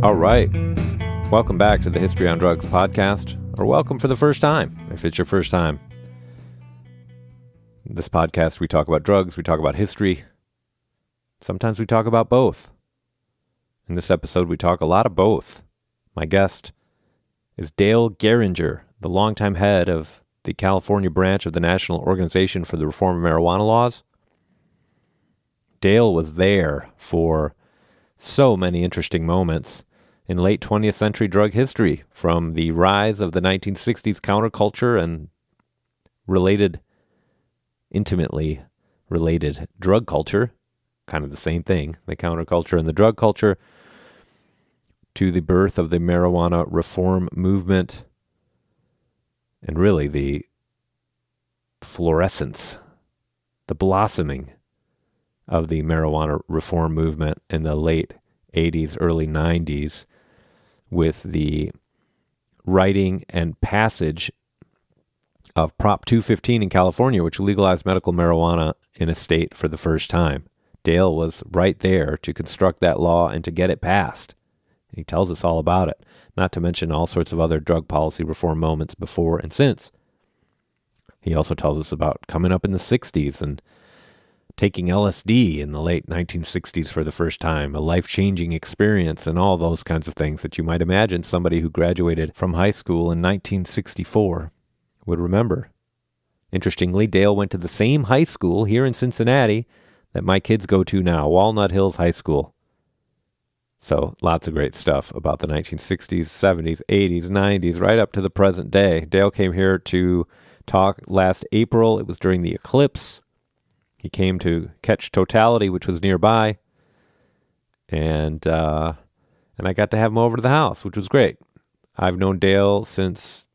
All right. Welcome back to the History on Drugs podcast, or welcome for the first time, if it's your first time. In this podcast, we talk about drugs, we talk about history. Sometimes we talk about both. In this episode, we talk a lot of both. My guest is Dale Gieringer, the longtime head of the California branch of the National Organization for the Reform of Marijuana Laws. Dale was there for so many interesting moments in late 20th century drug history, from the rise of the 1960s counterculture and intimately related drug culture, kind of the same thing, the counterculture and the drug culture, to the birth of the marijuana reform movement, and really the florescence, the blossoming of the marijuana reform movement in the late 80s, early 90s, with the writing and passage of Prop 215 in California, which legalized medical marijuana in a state for the first time. Dale was right there to construct that law and to get it passed. He tells us all about it, not to mention all sorts of other drug policy reform moments before and since. He also tells us about coming up in the 60s and taking LSD in the late 1960s for the first time, a life-changing experience, and all those kinds of things that you might imagine somebody who graduated from high school in 1964 would remember. Interestingly, Dale went to the same high school here in Cincinnati that my kids go to now, Walnut Hills High School. So lots of great stuff about the 1960s, 70s, 80s, 90s, right up to the present day. Dale came here to talk last April. It was during the eclipse. He came to catch Totality, which was nearby, and I got to have him over to the house, which was great. I've known Dale since,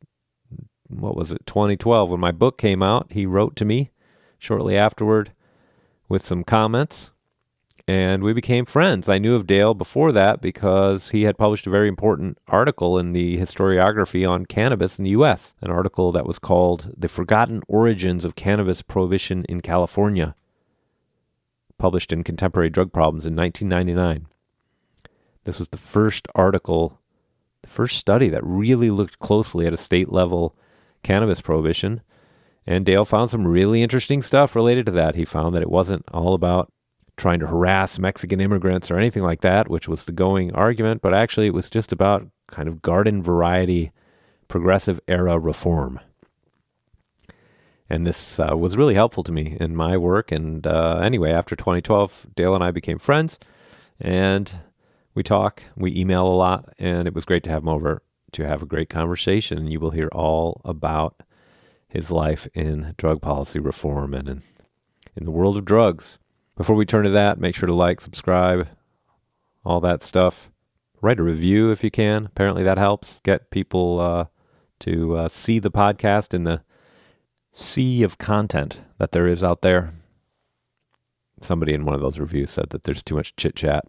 2012, when my book came out. He wrote to me shortly afterward with some comments, and we became friends. I knew of Dale before that because he had published a very important article in the historiography on cannabis in the U.S., an article that was called The Forgotten Origins of Cannabis Prohibition in California, published in Contemporary Drug Problems in 1999. This was the first article, the first study that really looked closely at a state-level cannabis prohibition, and Dale found some really interesting stuff related to that. He found that it wasn't all about trying to harass Mexican immigrants or anything like that, which was the going argument, but actually it was just about kind of garden variety progressive era reform. And this was really helpful to me in my work. And anyway, after 2012, Dale and I became friends, and we talk, we email a lot, and it was great to have him over to have a great conversation. And you will hear all about his life in drug policy reform and in the world of drugs. Before we turn to that, make sure to like, subscribe, all that stuff. Write a review if you can. Apparently that helps get people to see the podcast in the sea of content that there is out there. Somebody in one of those reviews said that there's too much chit-chat.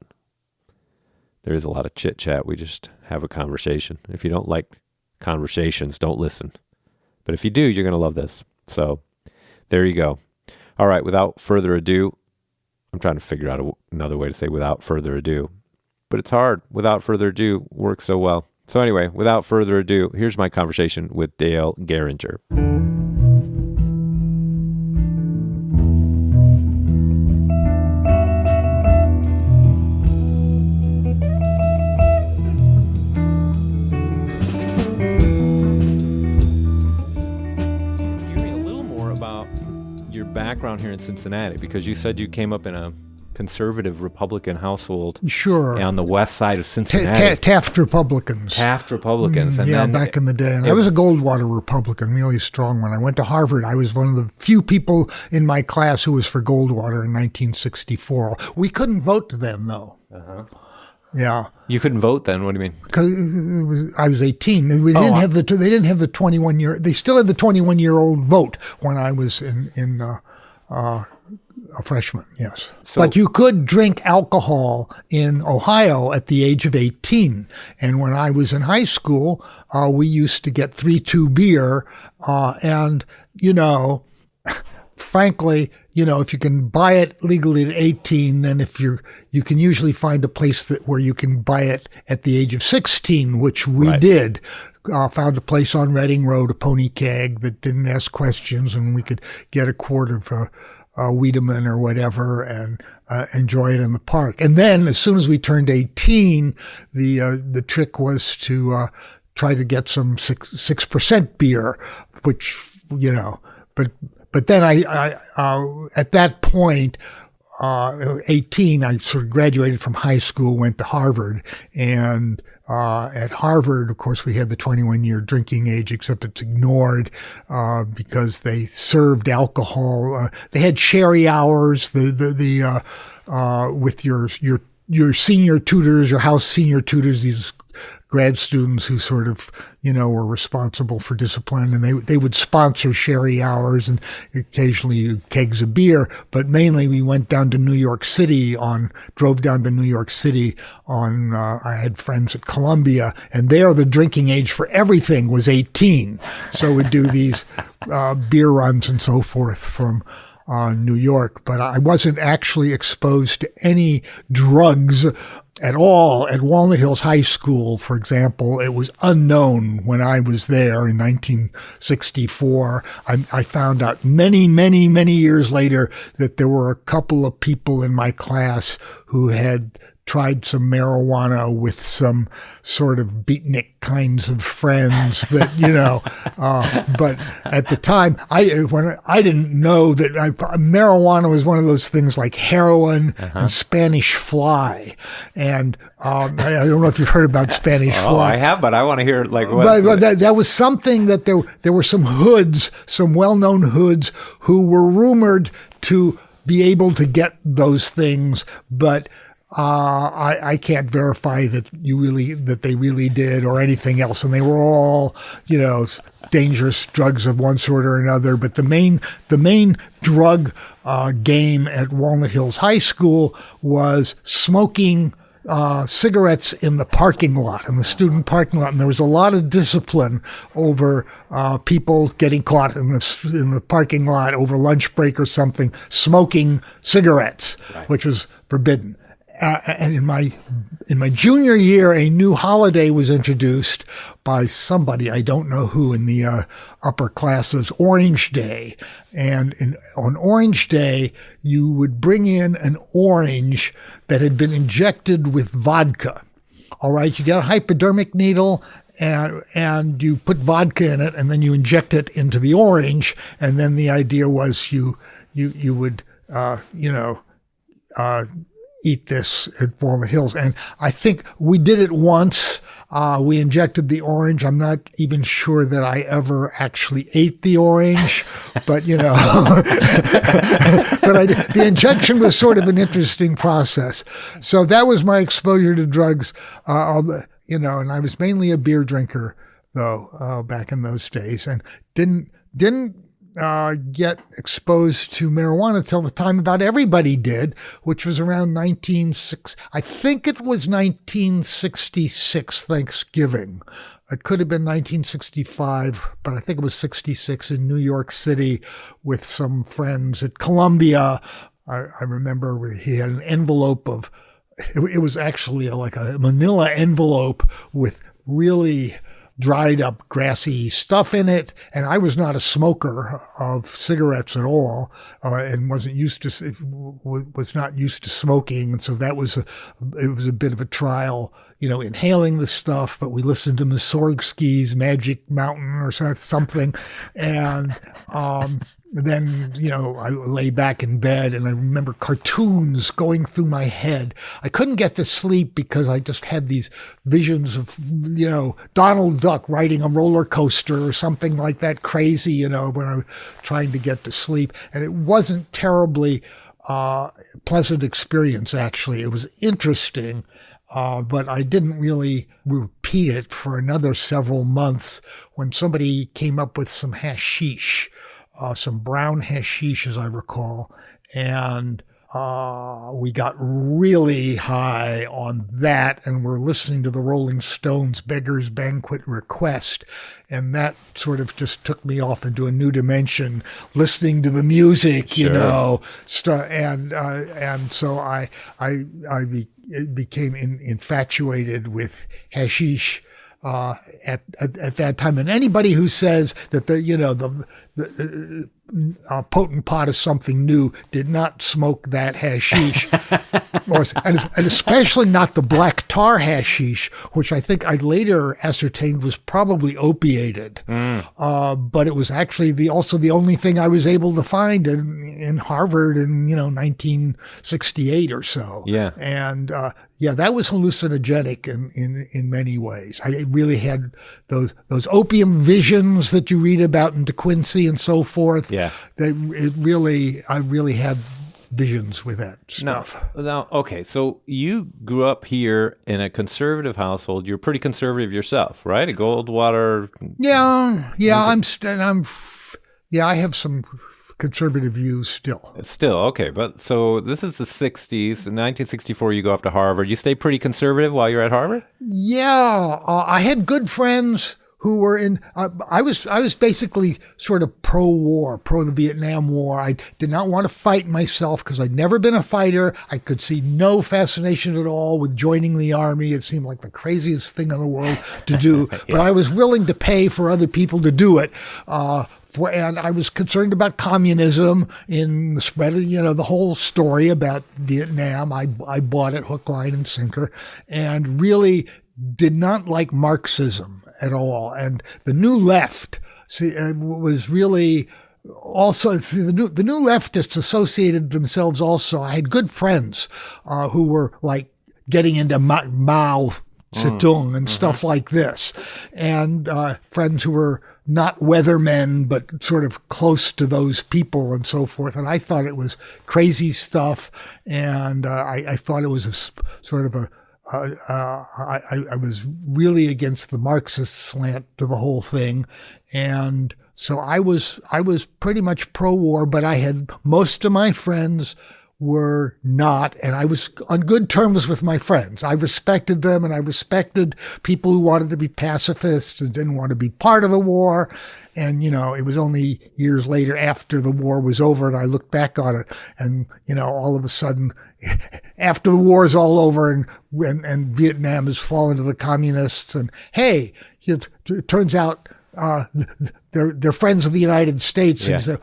There is a lot of chit-chat. We just have a conversation. If you don't like conversations, don't listen. But if you do, you're going to love this. So there you go. All right, without further ado, I'm trying to figure out another way to say without further ado. But it's hard. Without further ado works so well. So anyway, without further ado, here's my conversation with Dale Gieringer. Background here in Cincinnati, because you said you came up in a conservative Republican household. Sure. On the west side of Cincinnati. Taft Republicans. Taft Republicans. And yeah, then, back in the day. And I was a Goldwater Republican, really strong one. I went to Harvard. I was one of the few people in my class who was for Goldwater in 1964. We couldn't vote then, though. Uh-huh. Yeah. You couldn't vote then? What do you mean? Because I was 18. They didn't have the 21-year. They still had the 21-year-old vote when I was in a freshman. Yes, but you could drink alcohol in Ohio at the age of 18. And when I was in high school, we used to get 3-2 beer, and frankly, if you can buy it legally at 18, then you can usually find a place where you can buy it at the age of 16, which we did. Found a place on Reading Road, a pony keg that didn't ask questions, and we could get a quart of Wiedemann or whatever and enjoy it in the park. And then as soon as we turned 18, the trick was to try to get some 6% beer, which, but then I at that point, 18, I sort of graduated from high school, went to Harvard, and at Harvard, of course, we had the 21-year drinking age, except it's ignored because they served alcohol. They had sherry hours. With your senior tutors, your house senior tutors, these grad students who sort of, were responsible for discipline, and they would sponsor sherry hours and occasionally kegs of beer. But mainly we went down to New York City drove down to New York City I had friends at Columbia, and there the drinking age for everything was 18. So we'd do these beer runs and so forth from New York, but I wasn't actually exposed to any drugs at all at Walnut Hills High School, for example. It was unknown when I was there in 1964. I found out many, many, many years later that there were a couple of people in my class who had tried some marijuana with some sort of beatnik kinds of friends that, but at the time, I didn't know that marijuana was one of those things like heroin and Spanish fly. And I don't know if you've heard about Spanish fly. I have, but I want to hear that was something that there were some hoods, some well-known hoods who were rumored to be able to get those things, but I can't verify that they really did or anything else. And they were all, dangerous drugs of one sort or another. But the main drug game at Walnut Hills High School was smoking cigarettes in the parking lot, in the student parking lot. And there was a lot of discipline over people getting caught in the parking lot over lunch break or something, smoking cigarettes, which was forbidden. And in my junior year, a new holiday was introduced by somebody, I don't know who, in the upper classes, Orange Day. And on Orange Day, you would bring in an orange that had been injected with vodka. All right, you get a hypodermic needle and you put vodka in it, and then you inject it into the orange. And then the idea was you would, eat this at Walnut Hills. And I think we did it once. We injected the orange. I'm not even sure that I ever actually ate the orange, but the injection was sort of an interesting process. So that was my exposure to drugs, and I was mainly a beer drinker though, back in those days, and didn't get exposed to marijuana till the time about everybody did, which was around 1966 Thanksgiving. It could have been 1965, but I think it was 66 in New York City with some friends at Columbia. I remember he had an envelope it was actually like a manila envelope with really dried up grassy stuff in it. And I was not a smoker of cigarettes at all, and was not used to smoking. And so it was a bit of a trial, inhaling the stuff, but we listened to Mussorgsky's Magic Mountain or something. And, then, I lay back in bed and I remember cartoons going through my head. I couldn't get to sleep because I just had these visions of, Donald Duck riding a roller coaster or something like that crazy, when I was trying to get to sleep. And it wasn't terribly pleasant experience, actually. It was interesting, but I didn't really repeat it for another several months when somebody came up with some hashish. Some brown hashish, as I recall, and we got really high on that, and we're listening to the Rolling Stones' Beggar's Banquet Request. And that sort of just took me off into a new dimension, listening to the music, Sure. you know, and so I became infatuated with hashish at that time. And anybody who says that the potent pot is something new did not smoke that hashish, and especially not the black tar hashish, which I think I later ascertained was probably opiated. But it was actually also the only thing I was able to find in Harvard in 1968 or so. Yeah. And that was hallucinogenic in many ways. I really had those opium visions that you read about in De Quincey and so forth. Yeah. I really had visions with that stuff. Now, okay, so you grew up here in a conservative household. You're pretty conservative yourself, right? A Goldwater. Yeah, I have some conservative views still. Still, okay. But so this is the 60s. In 1964, you go off to Harvard. You stay pretty conservative while you're at Harvard? Yeah, I had good friends who were in, I was basically sort of pro-war, pro the Vietnam War. I did not want to fight myself because I'd never been a fighter. I could see no fascination at all with joining the army. It seemed like the craziest thing in the world to do, Yeah. but I was willing to pay for other people to do it. And I was concerned about communism in the spread of, the whole story about Vietnam. I bought it hook, line, and sinker, and really did not like Marxism at all. And the New Left was really also, the new leftists associated themselves also. I had good friends who were like getting into Mao Zedong and stuff like this, and friends who were not weathermen, but sort of close to those people and so forth. And I thought it was crazy stuff, and I thought it was I was really against the Marxist slant to the whole thing. And so I was pretty much pro-war, but I had most of my friends were not, and I was on good terms with my friends. I respected them, and I respected people who wanted to be pacifists and didn't want to be part of the war. And, it was only years later after the war was over, and I looked back on it, and, all of a sudden, after the war is all over and Vietnam has fallen to the communists, and hey, it turns out they're friends of the United States. Yeah. And you say,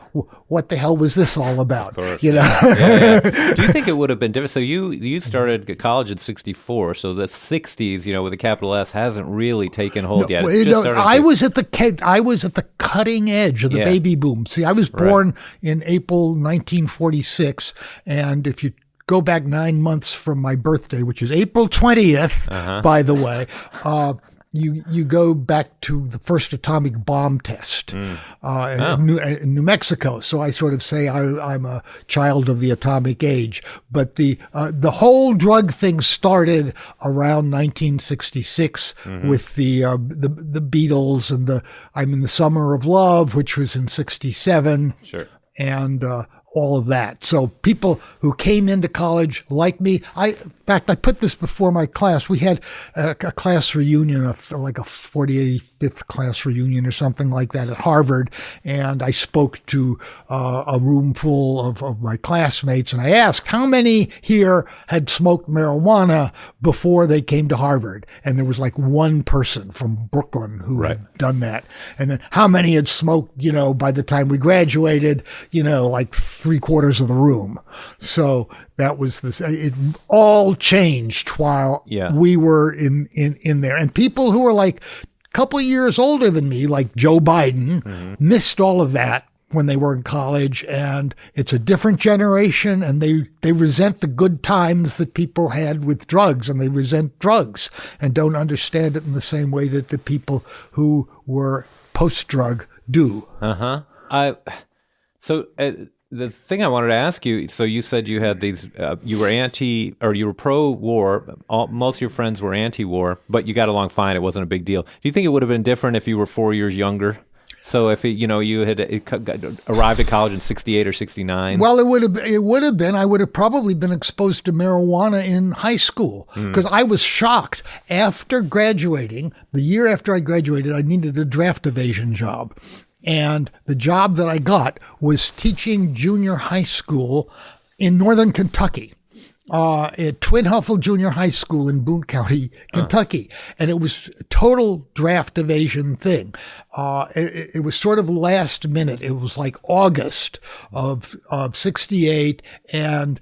what the hell was this all about? Yeah. Do you think it would have been different? So you started college in 64. So the 60s, with a capital S, hasn't really taken hold yet. It's just started I was at the cutting edge of the baby boom. See, I was born in April 1946, and if you go back 9 months from my birthday, which is April 20th, by the way, you go back to the first atomic bomb test in New Mexico. So I sort of say I'm a child of the atomic age. But the whole drug thing started around 1966 with the Beatles and I'm in the Summer of Love, which was in 67. Sure. And all of that. So people who came into college like me, in fact, I put this before my class. We had a class reunion, like a 45th class reunion or something like that at Harvard. And I spoke to a room full of my classmates, and I asked how many here had smoked marijuana before they came to Harvard. And there was like one person from Brooklyn who had done that. And then how many had smoked, by the time we graduated, like 3/4 of the room. So that was it all changed while we were in there. And people who were like a couple of years older than me, like Joe Biden, missed all of that when they were in college. And it's a different generation, and they resent the good times that people had with drugs, and they resent drugs and don't understand it in the same way that the people who were post-drug do. The thing I wanted to ask you, so you said you had these, you were pro-war, most of your friends were anti-war, but you got along fine, it wasn't a big deal. Do you think it would have been different if you were 4 years younger? So if you had arrived at college in 68 or 69? Well, it would have been. I would have probably been exposed to marijuana in high school because I was shocked. After graduating, the year after I graduated, I needed a draft evasion job. And the job that I got was teaching junior high school in northern Kentucky. At Twin Huffle Junior High School in Boone County, Kentucky. And it was a total draft evasion thing. It was sort of last minute. It was like August of 68. And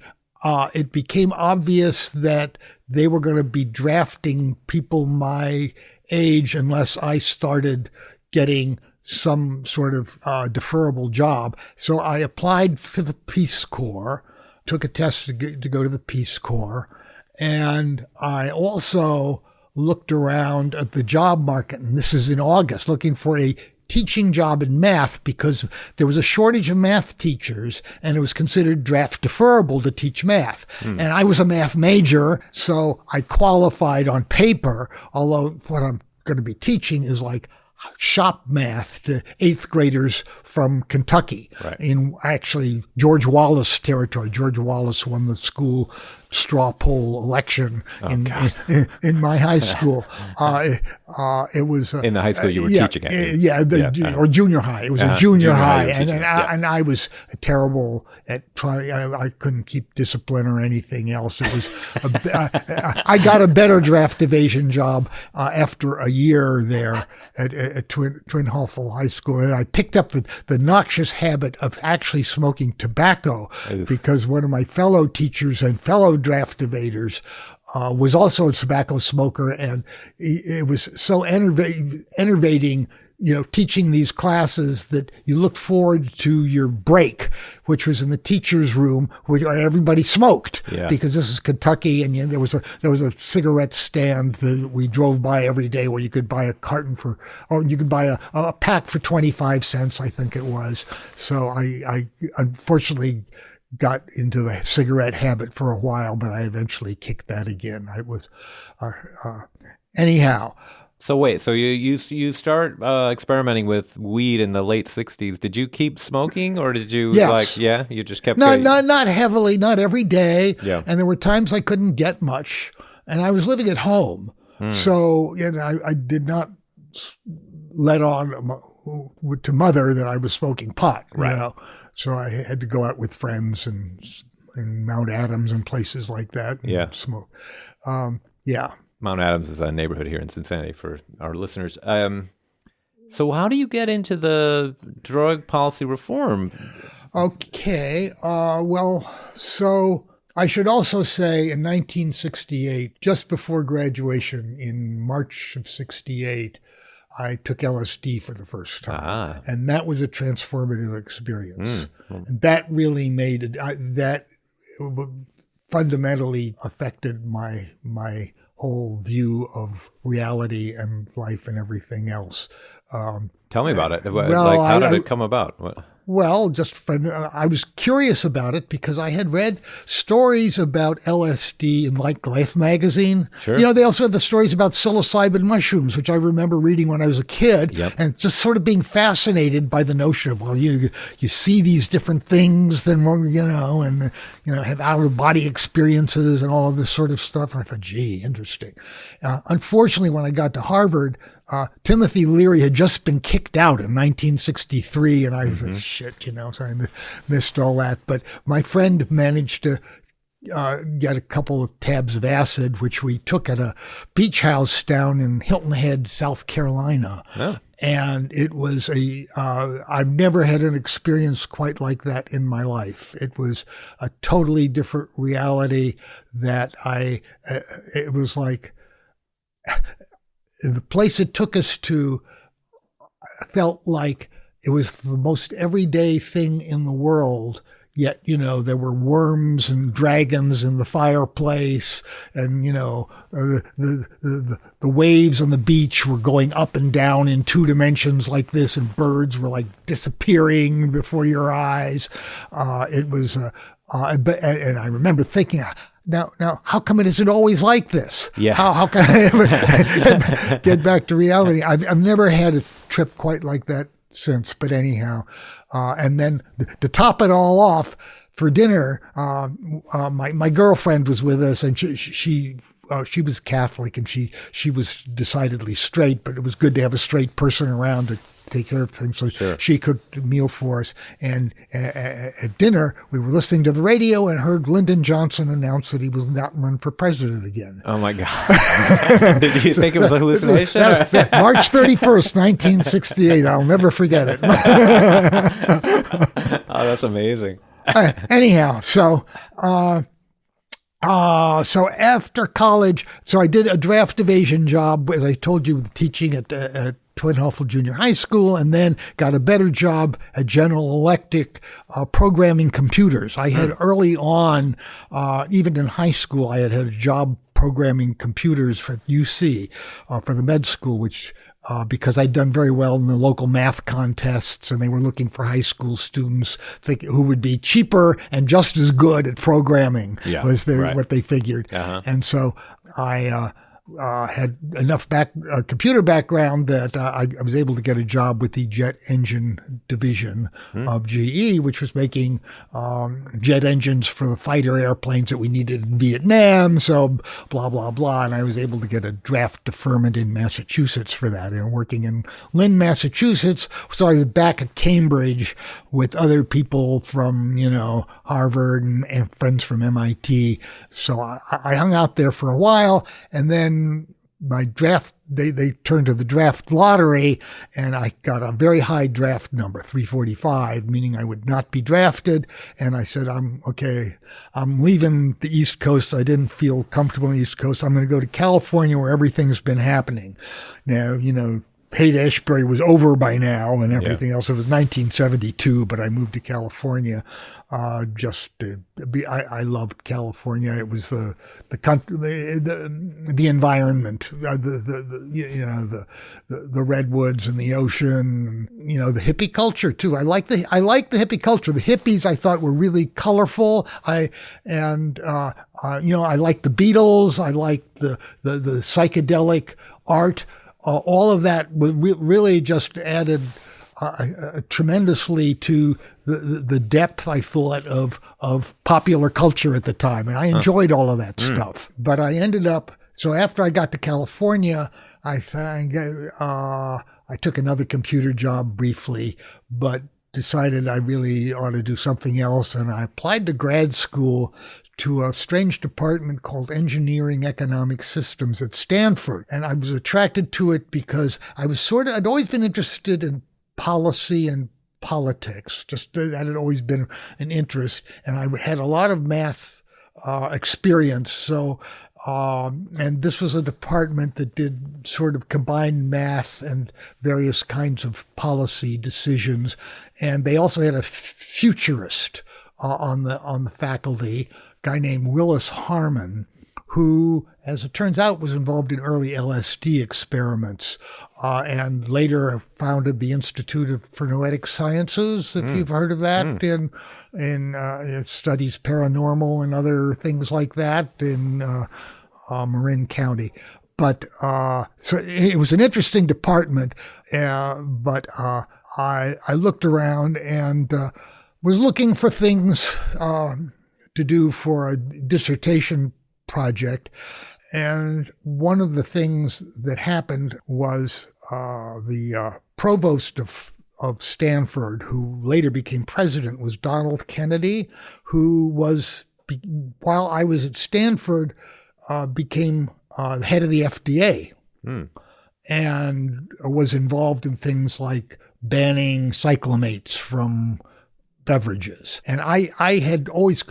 it became obvious that they were going to be drafting people my age unless I started getting some sort of deferrable job. So I applied for the Peace Corps, took a test to go to the Peace Corps. And I also looked around at the job market, and this is in August, looking for a teaching job in math because there was a shortage of math teachers and it was considered draft deferrable to teach math. And I was a math major, so I qualified on paper, although what I'm going to be teaching is like shop math to eighth graders from Kentucky in actually George Wallace territory. George Wallace won the school straw poll election in my high school. It was in the high school you were teaching at. Or junior high. It was a junior high, and I was terrible at trying. I couldn't keep discipline or anything else. It was. I got a better draft evasion job after a year there at Twin Huffle High School, and I picked up the noxious habit of actually smoking tobacco because one of my fellow teachers and fellow draft evaders was also a tobacco smoker, and it was so enervating, teaching these classes that you look forward to your break, which was in the teacher's room where everybody smoked because this is Kentucky, and there was a cigarette stand that we drove by every day where you could buy a carton or you could buy a pack for 25 cents, I think it was. So I unfortunately got into the cigarette habit for a while, but I eventually kicked that again. I was, anyhow. So wait, so you start experimenting with weed in the late 60s. Did you keep smoking, or did you you just kept not heavily, not every day. Yeah. And there were times I couldn't get much, and I was living at home. So I did not let on to mother that I was smoking pot, So I had to go out with friends and in Mount Adams and places like that and smoke. Mount Adams is a neighborhood here in Cincinnati for our listeners. So how do you get into the drug policy reform? Okay. So I should also say in 1968, just before graduation in March of 68, I took LSD for the first time. And that was a transformative experience. And that really made it, that fundamentally affected my whole view of reality and life and everything else. Tell me about it. How did it come about? Well, I was curious about it because I had read stories about LSD in like Life magazine. Sure. They also had the stories about psilocybin mushrooms, which I remember reading when I was a kid, and just sort of being fascinated by the notion of, you see these different things, then, and, have out-of-body experiences and all of this sort of stuff. And I thought, gee, interesting. Unfortunately, when I got to Harvard, Timothy Leary had just been kicked out in 1963, and I said, shit, so I missed all that. But my friend managed to get a couple of tabs of acid, which we took at a beach house down in Hilton Head, South Carolina. Oh. And it was I've never had an experience quite like that in my life. It was a totally different reality that it was like, the place it took us to, I felt like it was the most everyday thing in the world. Yet, there were worms and dragons in the fireplace, and, the waves on the beach were going up and down in 2 dimensions like this, and birds were like disappearing before your eyes. It was, and I remember thinking, Now, how come it isn't always like this? Yeah. How can I ever get back to reality? I've never had a trip quite like that since. But anyhow, and then to top it all off, for dinner, my girlfriend was with us, and she was Catholic, and she was decidedly straight, but it was good to have a straight person around to take care of things. So Sure. She cooked a meal for us. And at dinner, we were listening to the radio and heard Lyndon Johnson announce that he will not run for president again. Oh my God. Did you think it was a hallucination? March 31st, 1968. I'll never forget it. Oh, that's amazing. Anyhow, so after college, so I did a draft evasion job, as I told you, teaching at Twin Huffle Junior High School, and then got a better job at General Electric programming computers. I had early on, even in high school, I had a job programming computers for UC, for the med school, which because I'd done very well in the local math contests, and they were looking for high school students who would be cheaper and just as good at programming, what they figured. Uh-huh. And so I had enough computer background that I was able to get a job with the jet engine division of GE, which was making jet engines for the fighter airplanes that we needed in Vietnam. So blah, blah, blah. And I was able to get a draft deferment in Massachusetts for that, and working in Lynn, Massachusetts. So I was back at Cambridge with other people from, Harvard and friends from MIT. So I hung out there for a while, and then my draft, they turned to the draft lottery, and I got a very high draft number, 345, meaning I would not be drafted. And I said, I'm leaving the East Coast. I didn't feel comfortable on the East Coast. I'm going to go to California, where everything's been happening. Now, Haight-Ashbury was over by now and everything else. It was 1972, but I moved to California just to be. I loved California. It was the country, the environment, the redwoods and the ocean, the hippie culture too. I like the hippie culture. The hippies I thought were really colorful. I liked the Beatles. I liked the psychedelic art. All of that really just added tremendously to the depth, I thought, of popular culture at the time. And I enjoyed all of that stuff. But I ended up, so after I got to California, I took another computer job briefly, but decided I really ought to do something else. And I applied to grad school to a strange department called Engineering Economic Systems at Stanford. And I was attracted to it because I'd always been interested in policy and politics. Just that had always been an interest. And I had a lot of math experience. So, and this was a department that did sort of combine math and various kinds of policy decisions. And they also had a futurist on the faculty, guy named Willis Harmon, who, as it turns out, was involved in early LSD experiments, and later founded the Institute for Noetic Sciences, if you've heard of that, in it studies paranormal and other things like that in Marin County. But so it was an interesting department, but I looked around and was looking for things to do for a dissertation project. And one of the things that happened was the provost of Stanford, who later became president, was Donald Kennedy, who was, while I was at Stanford, became the head of the FDA and was involved in things like banning cyclamates from beverages. And I had always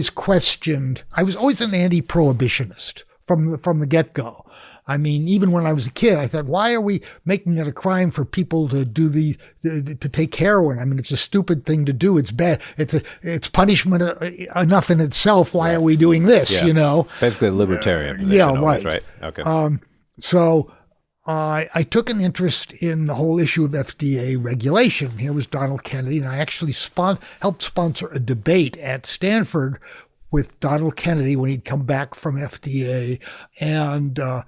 questioned, I was always an anti-prohibitionist from the get-go. I mean, even when I was a kid, I thought, why are we making it a crime for people to to take heroin? I mean, it's a stupid thing to do. It's bad. It's punishment enough in itself. Why are we doing this? Basically a libertarian position. Right. Okay. So I took an interest in the whole issue of FDA regulation. Here was Donald Kennedy, and I actually helped sponsor a debate at Stanford with Donald Kennedy when he'd come back from FDA, and a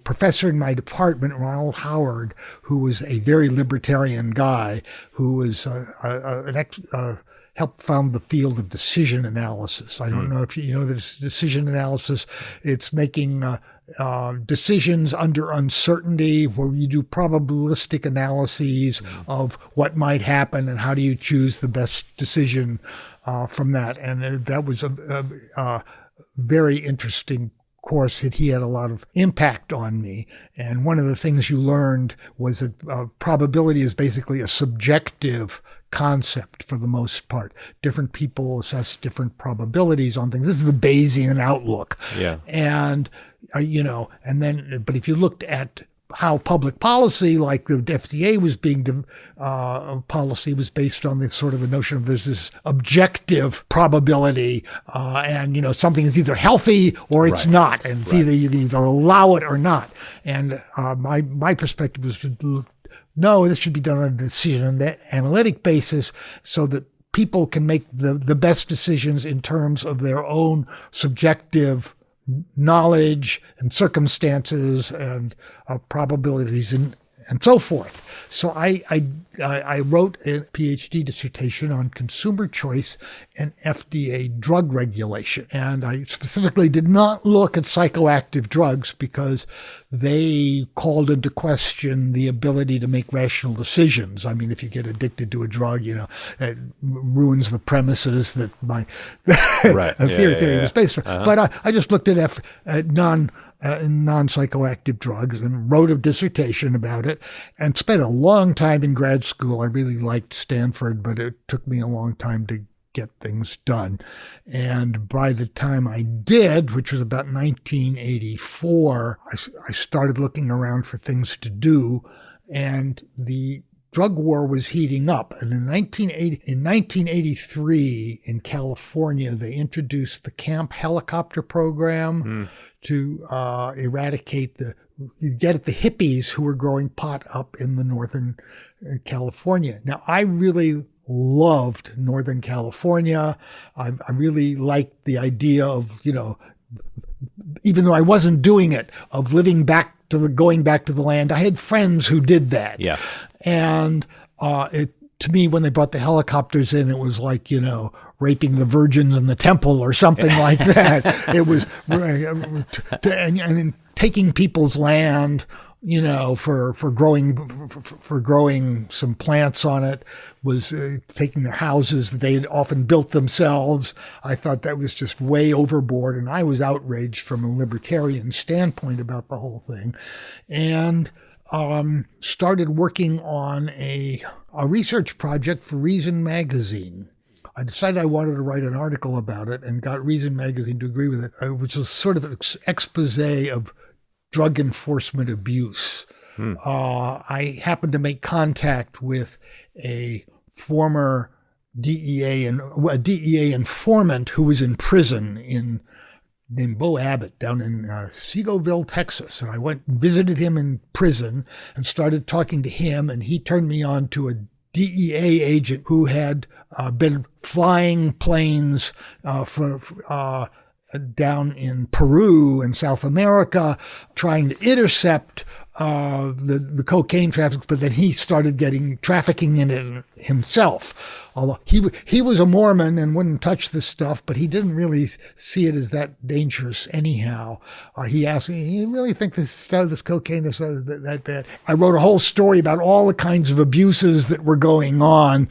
professor in my department, Ronald Howard, who was a very libertarian guy, who was helped found the field of decision analysis. I don't know if you know this decision analysis. It's making decisions under uncertainty, where you do probabilistic analyses of what might happen and how do you choose the best decision from that. And that was a very interesting course that he had a lot of impact on me. And one of the things you learned was that probability is basically a subjective concept for the most part. Different people assess different probabilities on things. This is the Bayesian outlook. Yeah. And, and then, but if you looked at how public policy, like the FDA was being, policy was based on this sort of the notion of there's this objective probability, and, something is either healthy or it's not. And it's either you can either allow it or not. And, my perspective was no, this should be done on a decision analytic basis so that people can make the best decisions in terms of their own subjective knowledge and circumstances and probabilities and so forth. So I wrote a PhD dissertation on consumer choice and FDA drug regulation. And I specifically did not look at psychoactive drugs because they called into question the ability to make rational decisions. I mean, if you get addicted to a drug, it ruins the premises that my theory was based on. But I just looked at non-psychoactive drugs and wrote a dissertation about it and spent a long time in grad school. I really liked Stanford, but it took me a long time to get things done. And by the time I did, which was about 1984, I started looking around for things to do, and the drug war was heating up. And in 1983 in California, they introduced the camp helicopter program to eradicate get at the hippies who were growing pot up in the Northern California. Now, I really loved Northern California. I really liked the idea of, even though I wasn't doing it, of going back to the land. I had friends who did that. Yeah. And to me, when they brought the helicopters in, it was like, raping the virgins in the temple or something like that. It was, and taking people's land, for growing some plants on it, was taking their houses that they had often built themselves. I thought that was just way overboard, and I was outraged from a libertarian standpoint about the whole thing, and started working on a research project for Reason magazine. I decided I wanted to write an article about it and got Reason magazine to agree with it, which was sort of an expose of drug enforcement abuse. I happened to make contact with a former DEA informant who was in prison named Bo Abbott down in Seagoville, Texas. And I went and visited him in prison and started talking to him. And he turned me on to a DEA agent who had been flying planes down in Peru and South America, trying to intercept the cocaine traffic, but then he started trafficking in it himself. Although he was a Mormon and wouldn't touch this stuff, but he didn't really see it as that dangerous anyhow. He asked me, "You really think this cocaine is that bad?" I wrote a whole story about all the kinds of abuses that were going on,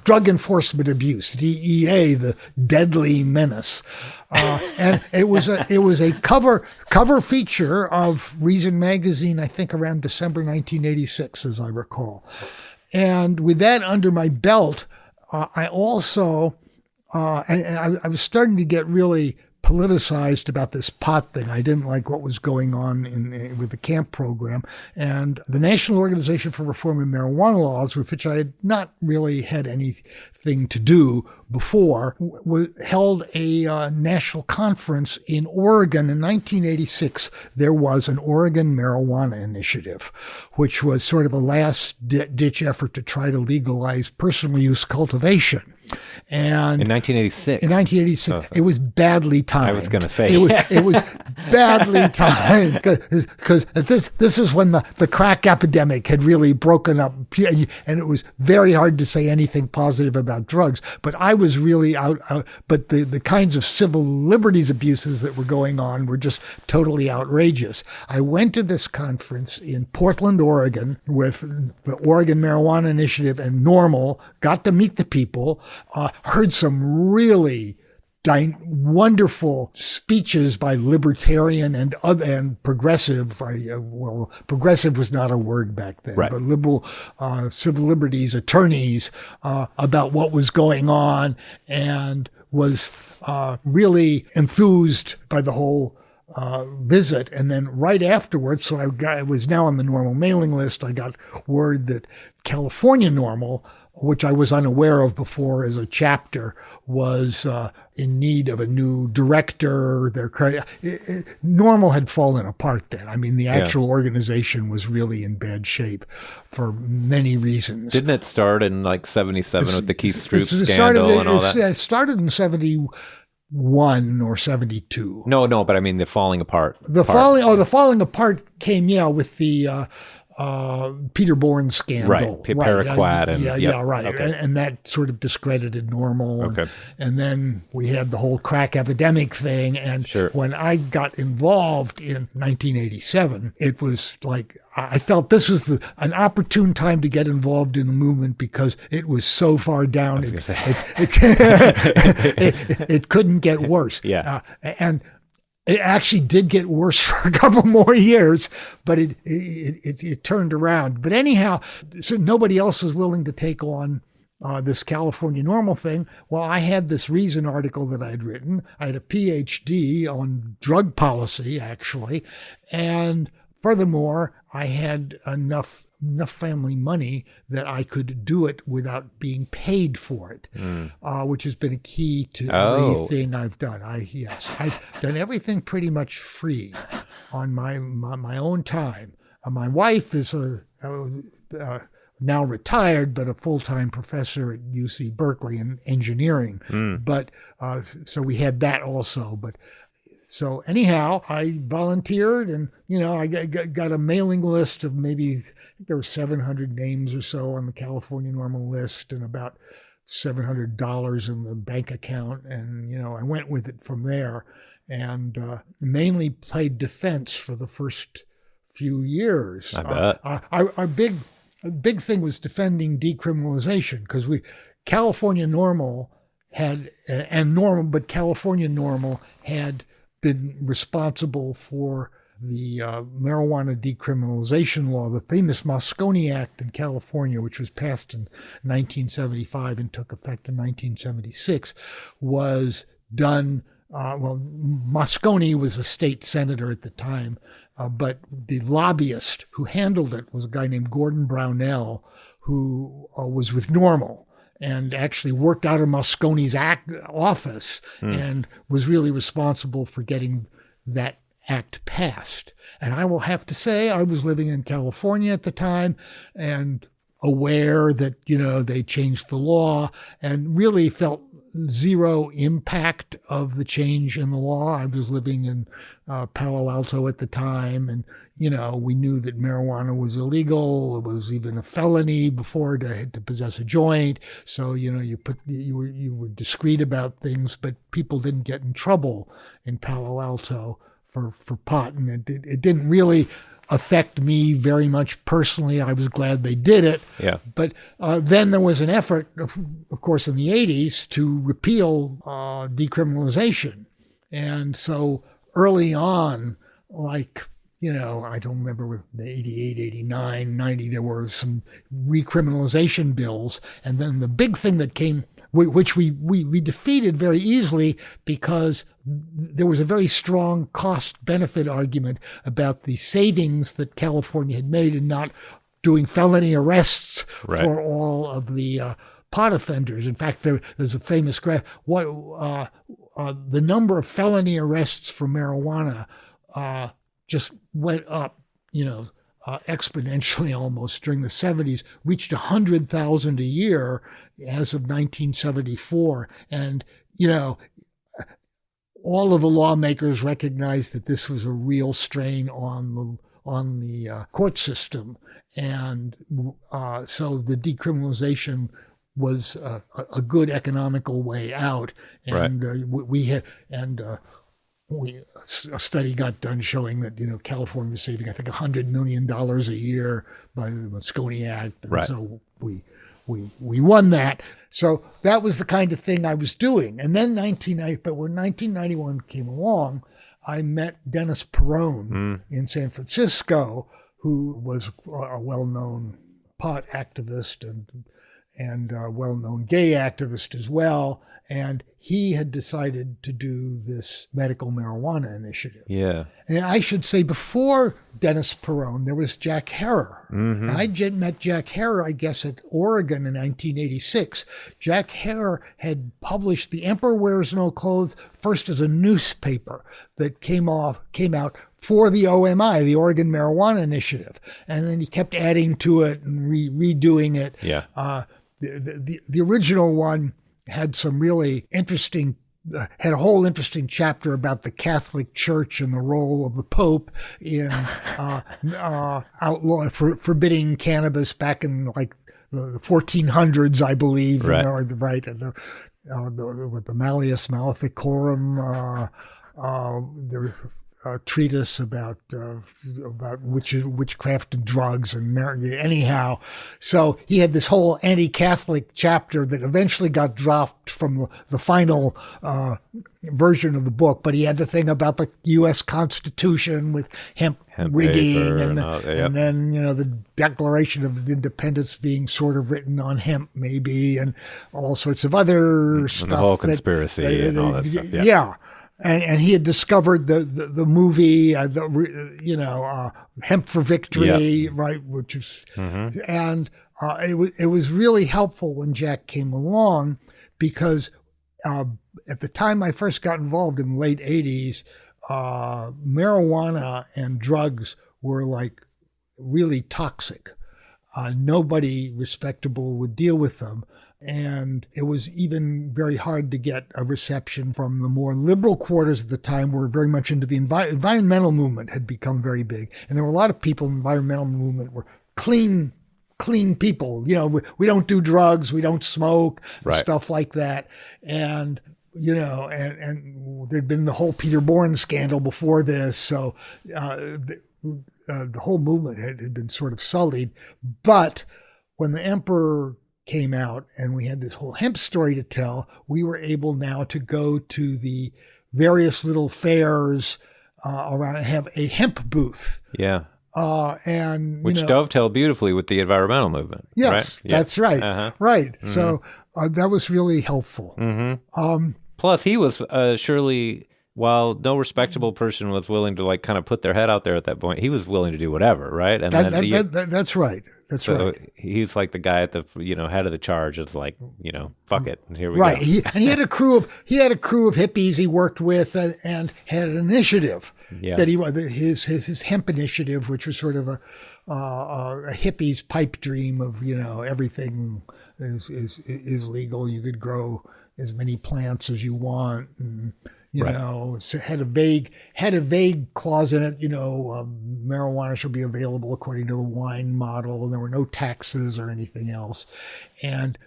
drug enforcement abuse, DEA, the deadly menace. And it was a cover feature of Reason magazine, I think around December 1986, as I recall. And with that under my belt, I also, I was starting to get really politicized about this pot thing. I didn't like what was going on with the camp program. And the National Organization for Reform in Marijuana Laws, with which I had not really had anything to do, before, held a national conference in Oregon in 1986. There was an Oregon Marijuana Initiative, which was sort of a last-ditch effort to try to legalize personal use cultivation. And in 1986. In 1986, it was badly timed. I was going to say. It was badly timed because this is when the crack epidemic had really broken up, and it was very hard to say anything positive about drugs. But I was really out. But the kinds of civil liberties abuses that were going on were just totally outrageous. I went to this conference in Portland, Oregon, with the Oregon Marijuana Initiative and NORML, got to meet the people, heard some really wonderful speeches by libertarian and progressive. Well, progressive was not a word back then, right, but liberal civil liberties attorneys about what was going on, and was really enthused by the whole visit. And then right afterwards, so I was now on the NORML mailing list, I got word that California NORML, which I was unaware of before as a chapter, was in need of a new director. NORML had fallen apart then. I mean, the actual organization was really in bad shape for many reasons. Didn't it start in like 77 with the Keith Stroup scandal and all that? It started in 71 or 72. No, but I mean the falling apart. The falling apart came, with the Peter Bourne scandal. Right, Paraquat. Right. Okay. And that sort of discredited NORML. Okay. And then we had the whole crack epidemic thing. And when I got involved in 1987, it was like, I felt this was an opportune time to get involved in the movement because it was so far down. It couldn't get worse. Yeah. And it actually did get worse for a couple more years, but it turned around. But anyhow, so nobody else was willing to take on this California NORML thing. Well, I had this Reason article that I'd written. I had a PhD on drug policy, actually. And furthermore, I had enough family money that I could do it without being paid for it, which has been a key to everything I've done. I've done everything pretty much free on my own time. My wife is now retired, but a full-time professor at UC Berkeley in engineering. But so we had that also. But so anyhow, I volunteered, and I got a mailing list of maybe, I think there were 700 names or so on the California NORML list, and about $700 in the bank account, and I went with it from there, and mainly played defense for the first few years. I bet. Our big thing was defending decriminalization, because California NORML had but California NORML had been responsible for the marijuana decriminalization law, the famous Moscone Act in California, which was passed in 1975 and took effect in 1976, was done. Moscone was a state senator at the time, but the lobbyist who handled it was a guy named Gordon Brownell, who was with NORML, and actually worked out of Moscone's office and was really responsible for getting that act passed. And I will have to say, I was living in California at the time and aware that, they changed the law, and really felt zero impact of the change in the law. I was living in Palo Alto at the time, and we knew that marijuana was illegal. It was even a felony before to possess a joint. So you were discreet about things, but people didn't get in trouble in Palo Alto for pot, and it didn't really affect me very much personally. I was glad they did it. Yeah. But then there was an effort, of course, in the 80s to repeal decriminalization. And so early on, like, I don't remember the 88, 89, 90, there were some recriminalization bills. And then the big thing that came, which we defeated very easily, because there was a very strong cost-benefit argument about the savings that California had made in not doing felony arrests for all of the pot offenders. In fact, there's a famous graph. The number of felony arrests for marijuana just went up, exponentially almost during the 70s, reached 100,000 a year as of 1974. And, all of the lawmakers recognized that this was a real strain on the court system. And so the decriminalization was a good economical way out. And a study got done showing that, California was saving, I think, $100 million a year by the Moscone Act. And so we won that. So that was the kind of thing I was doing. And then when 1991 came along, I met Dennis Peron in San Francisco, who was a well-known pot activist and a well-known gay activist as well. And he had decided to do this medical marijuana initiative. Yeah. And I should say, before Dennis Peron, there was Jack Herer. Mm-hmm. I met Jack Herer, I guess, at Oregon in 1986. Jack Herer had published The Emperor Wears No Clothes first as a newspaper that came out for the OMI, the Oregon Marijuana Initiative. And then he kept adding to it and redoing it. Yeah. The original one had some really interesting, had a whole interesting chapter about the Catholic Church and the role of the Pope in forbidding cannabis back in like the 1400s, I believe. Right. With the Malleus Maleficorum, the treatise about witchcraft and drugs and anyhow. So he had this whole anti-Catholic chapter that eventually got dropped from the final version of the book. But he had the thing about the U.S. Constitution with hemp rigging and then the Declaration of Independence being sort of written on hemp maybe, and all sorts of other stuff. The whole conspiracy and all that stuff. Yeah. And he had discovered the movie, Hemp for Victory, right? Which is, and it was really helpful when Jack came along, because at the time I first got involved in the late 80s, marijuana and drugs were like really toxic. Nobody respectable would deal with them. And it was even very hard to get a reception from the more liberal quarters at the time. Were very much into the environmental movement, had become very big. And there were a lot of people in the environmental movement were clean people. We don't do drugs, we don't smoke, stuff like that. And, and there'd been the whole Peter Bourne scandal before this. So the whole movement had been sort of sullied. But when the Emperor came out and we had this whole hemp story to tell, we were able now to go to the various little fairs around, have a hemp booth. Yeah. Which dovetail beautifully with the environmental movement. Yes, right? That's right. Uh-huh. Right. Mm-hmm. So that was really helpful. Mm-hmm. Plus, he was surely, while no respectable person was willing to kind of put their head out there at that point, he was willing to do whatever, right? And that's right. That's right. He's like the guy at the head of the charge. It's like, fuck it, and here we go. Right. He had a crew of hippies he worked with and had an initiative that his hemp initiative, which was sort of a hippie's pipe dream of everything is legal. You could grow as many plants as you want, and so had a vague clause in it. Marijuana should be available according to the wine model, and there were no taxes or anything else. And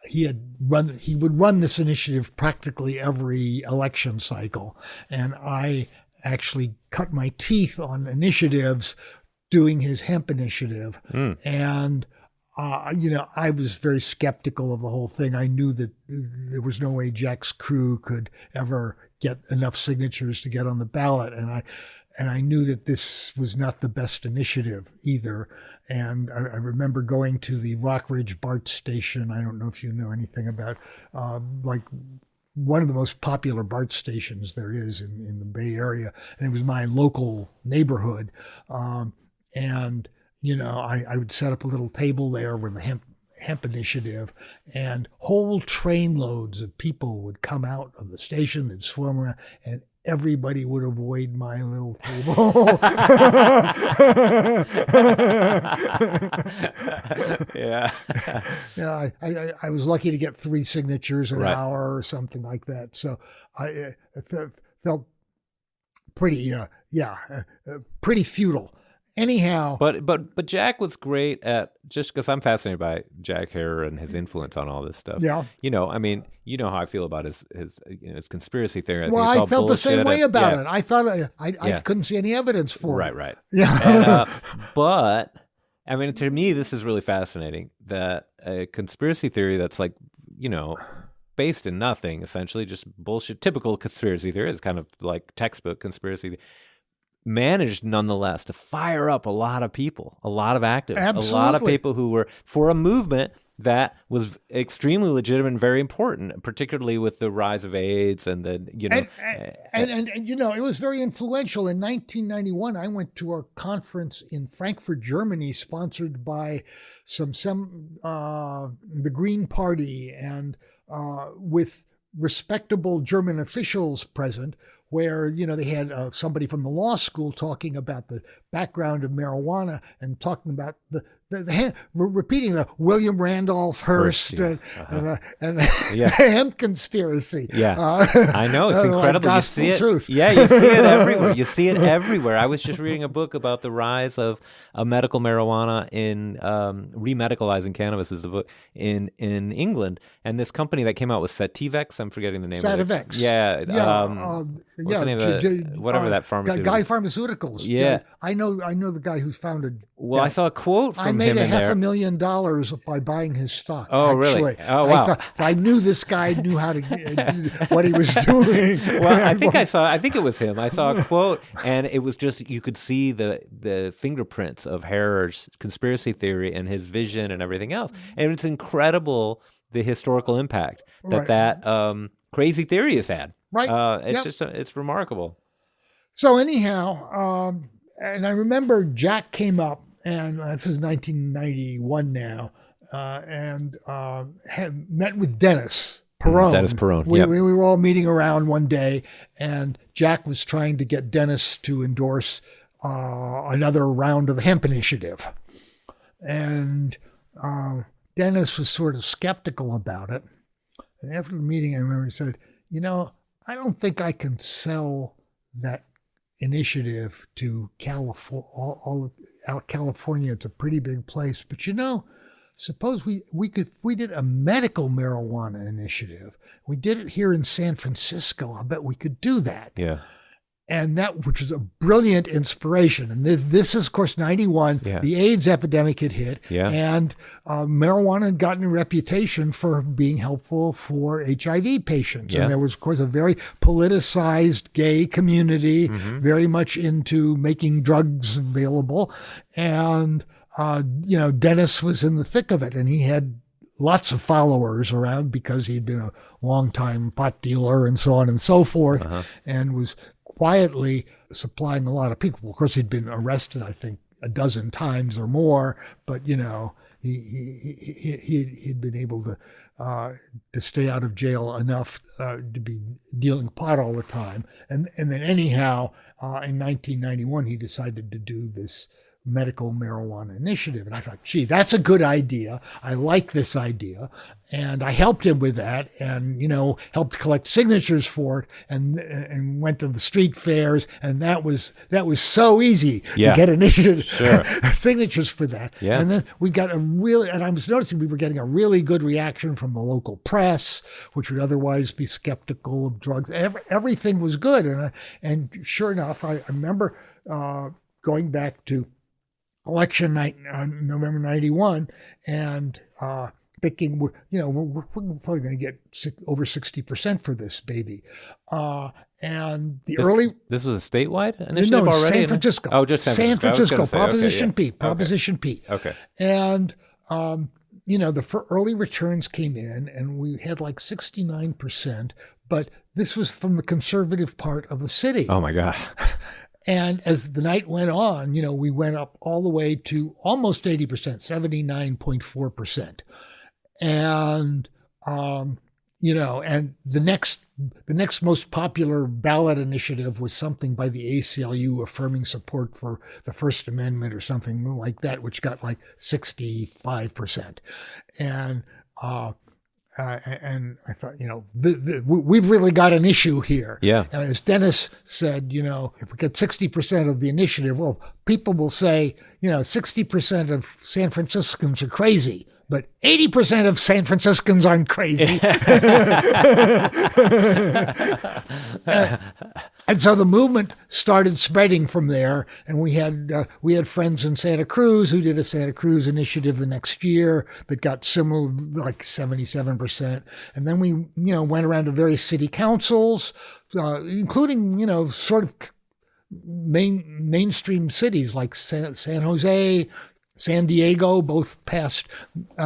he would run this initiative practically every election cycle, and I actually cut my teeth on initiatives doing his hemp initiative, and. I was very skeptical of the whole thing. I knew that there was no way Jack's crew could ever get enough signatures to get on the ballot. And I knew that this was not the best initiative either. And I remember going to the Rock Ridge BART station. I don't know if you know anything about, one of the most popular BART stations there is in the Bay Area. And it was my local neighborhood. I would set up a little table there where the hemp hemp initiative, and whole trainloads of people would come out of the station, they'd swarm around, and everybody would avoid my little table. Yeah. I was lucky to get 3 signatures an hour or something like that. So I felt pretty, pretty futile. Anyhow, but Jack was great at, just because I'm fascinated by Jack Herer and his influence on all this stuff. Yeah, I mean, you know how I feel about his conspiracy theory. I felt the same way about it. I thought I couldn't see any evidence for it. Right. Yeah, but I mean, to me, this is really fascinating, that a conspiracy theory that's like, based in nothing, essentially just bullshit. Typical conspiracy theory is kind of like textbook conspiracy theory, managed nonetheless to fire up a lot of people, a lot of activists, Absolutely. A lot of people who were for a movement that was extremely legitimate and very important, particularly with the rise of AIDS and the, and it was very influential. In 1991, I went to a conference in Frankfurt, Germany, sponsored by the Green Party, and with respectable German officials present, where, they had somebody from the law school talking about the background of marijuana and talking about repeating the William Randolph Hearst and the hemp conspiracy. Yeah, I know, it's incredible. Like you see it. Truth. Yeah, you see it everywhere. You see it everywhere. I was just reading a book about the rise of medical marijuana in remedicalizing cannabis is the book in England, and this company that came out was Sativex. I'm forgetting the name. Sativex. Yeah. What's the name of it? Whatever that pharmaceutical. Guy Pharmaceuticals. Yeah. I know the guy who founded. Well, I saw a quote from him I made in there. $500,000 by buying his stock. Oh, actually. Really? Oh, wow. I knew this guy knew how to do what he was doing. Well, I think it was him. I saw a quote, and it was just, you could see the fingerprints of Herer's conspiracy theory and his vision and everything else. And it's incredible the historical impact that crazy theory has had. Right. It's remarkable. So anyhow, and I remember Jack came up, and this was 1991 now, and had met with Dennis Peron. Dennis Peron. We were all meeting around one day, and Jack was trying to get Dennis to endorse another round of the hemp initiative. And Dennis was sort of skeptical about it. And after the meeting, I remember he said, I don't think I can sell that initiative to California. It's a pretty big place, but suppose we did a medical marijuana initiative. We did it here in San Francisco. I bet we could do that. Yeah. And which was a brilliant inspiration. And this is, of course, 91. Yeah. The AIDS epidemic had hit. Yeah. And marijuana had gotten a reputation for being helpful for HIV patients. Yeah. And there was, of course, a very politicized gay community, very much into making drugs available. And, Dennis was in the thick of it. And he had lots of followers around because he'd been a longtime pot dealer and so on and so forth, and was quietly supplying a lot of people. Of course, he'd been arrested, I think, a dozen times or more, but he'd been able to stay out of jail enough to be dealing pot all the time. And then anyhow, in 1991, he decided to do this medical marijuana initiative. And I thought, gee, that's a good idea. I like this idea. And I helped him with that, and, helped collect signatures for it, and went to the street fairs. And that was so easy to get initiative signatures for that. Yeah. And then we got and I was noticing we were getting a really good reaction from the local press, which would otherwise be skeptical of drugs. Everything was good. And sure enough, I remember going back to election night on November 91, and thinking we're probably going to get over 60% for this baby. And this was a statewide initiative already? San Francisco. Oh, just San Francisco. Proposition P. Proposition P. Okay. And the early returns came in, and we had like 69%, but this was from the conservative part of the city. Oh my God. And as the night went on, we went up all the way to almost 80%, 79.4%. And, and the next most popular ballot initiative was something by the ACLU affirming support for the First Amendment or something like that, which got like 65%. And I thought, we've really got an issue here. Yeah. And as Dennis said, if we get 60% of the initiative, well, people will say, 60% of San Franciscans are crazy, but 80% of San Franciscans aren't crazy. And so the movement started spreading from there, and we had friends in Santa Cruz who did a Santa Cruz initiative the next year that got similar, like 77%. And then we, went around to various city councils, including, sort of mainstream cities like San Jose, San Diego, both passed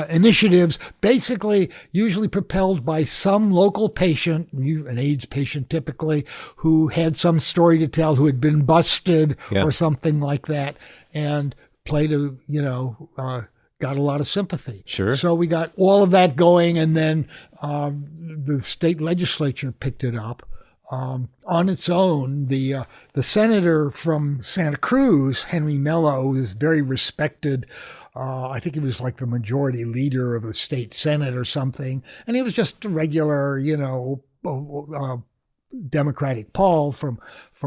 initiatives, basically usually propelled by some local patient, an AIDS patient typically, who had some story to tell, who had been busted or something like that, and got a lot of sympathy. Sure. So we got all of that going, and then the state legislature picked it up. On its own, the senator from Santa Cruz, Henry Mello, was very respected. I think he was like the majority leader of the state senate or something, and he was just a regular, Democratic Paul from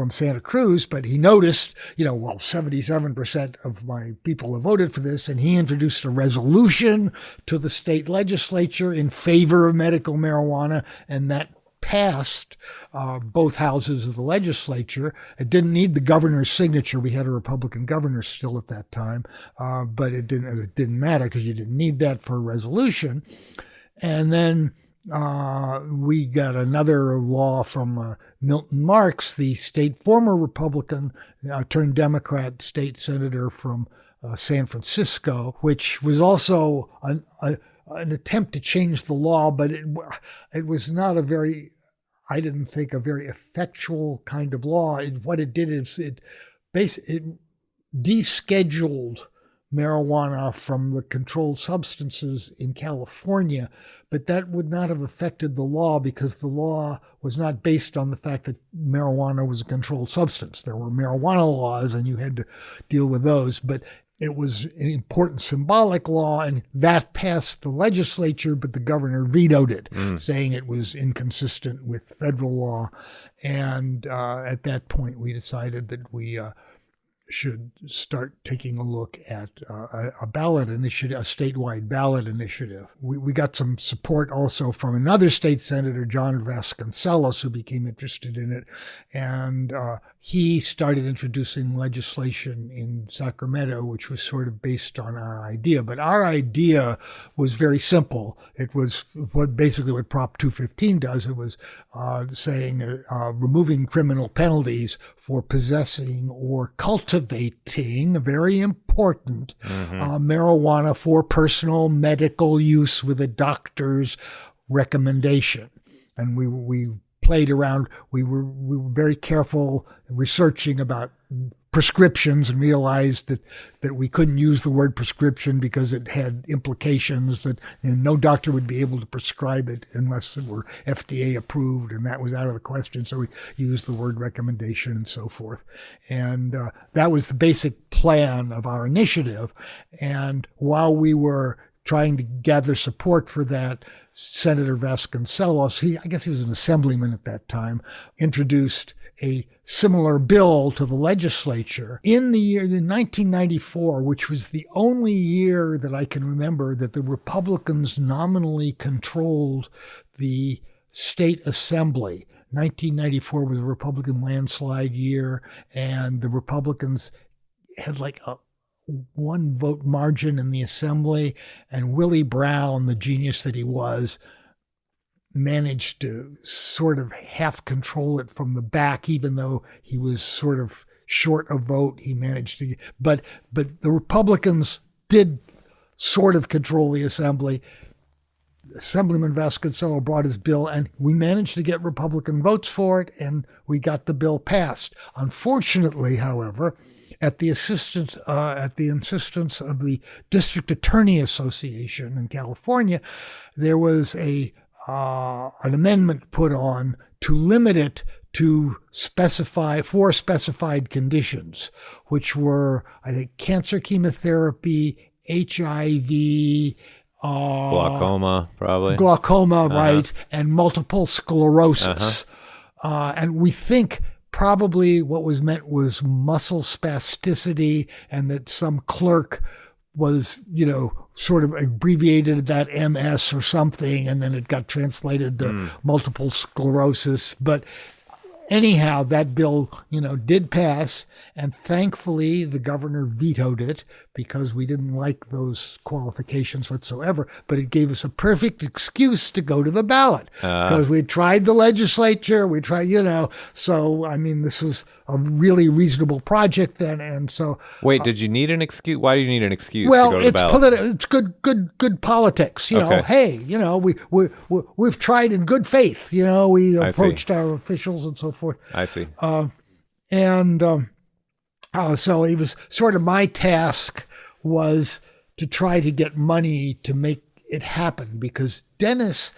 Santa Cruz. But he noticed, 77% of my people have voted for this, and he introduced a resolution to the state legislature in favor of medical marijuana, and that passed both houses of the legislature. It didn't need the governor's signature. We had a Republican governor still at that time, but it didn't matter because you didn't need that for a resolution. And then we got another law from Milton Marks, the former Republican turned Democrat state senator from San Francisco, which was also an attempt to change the law, but it was not I didn't think, a very effectual kind of law. What it did is it descheduled marijuana from the controlled substances in California, but that would not have affected the law because the law was not based on the fact that marijuana was a controlled substance. There were marijuana laws and you had to deal with those, but it was an important symbolic law, and that passed the legislature, but the governor vetoed it, saying it was inconsistent with federal law. And at that point, we decided that we should start taking a look at a ballot initiative, a statewide ballot initiative. We got some support also from another state senator, John Vasconcellos, who became interested in it. And he started introducing legislation in Sacramento, which was sort of based on our idea. But our idea was very simple. It was what Prop 215 does. It was saying removing criminal penalties for possessing or cultivating, very important, marijuana for personal medical use with a doctor's recommendation. And we played around. We were very careful researching about prescriptions and realized that we couldn't use the word prescription because it had implications that no doctor would be able to prescribe it unless it were FDA approved, and that was out of the question. So we used the word recommendation and so forth. And that was the basic plan of our initiative. And while we were trying to gather support for that, Senator Vasconcellos, I guess he was an assemblyman at that time, introduced a similar bill to the legislature in the year 1994, which was the only year that I can remember that the Republicans nominally controlled the state assembly. 1994 was a Republican landslide year, and the Republicans had like a one vote margin in the assembly, and Willie Brown, the genius that he was, managed to sort of half control it from the back, even though he was sort of short a vote. He managed to, but the Republicans did sort of control the assembly. Assemblyman Vasconcello brought his bill, and we managed to get Republican votes for it, and we got the bill passed. Unfortunately, however, at the insistence of the District Attorney Association in California, there was an amendment put on to limit it to four specified conditions, which were, I think, cancer, chemotherapy, HIV, glaucoma, probably. Glaucoma, right, and multiple sclerosis. And we think probably what was meant was muscle spasticity, and that some clerk was, sort of abbreviated that MS or something, and then it got translated to multiple sclerosis. But anyhow, that bill, did pass, and thankfully the governor vetoed it because we didn't like those qualifications whatsoever. But it gave us a perfect excuse to go to the ballot because we tried the legislature, So I mean, this was a really reasonable project then, and so. Wait, did you need an excuse? Why do you need an excuse well, to go to the ballot? It's good politics. Okay. Hey, we've tried in good faith. We approached our officials and so forth. I see. So it was sort of my task was to try to get money to make it happen, because Dennis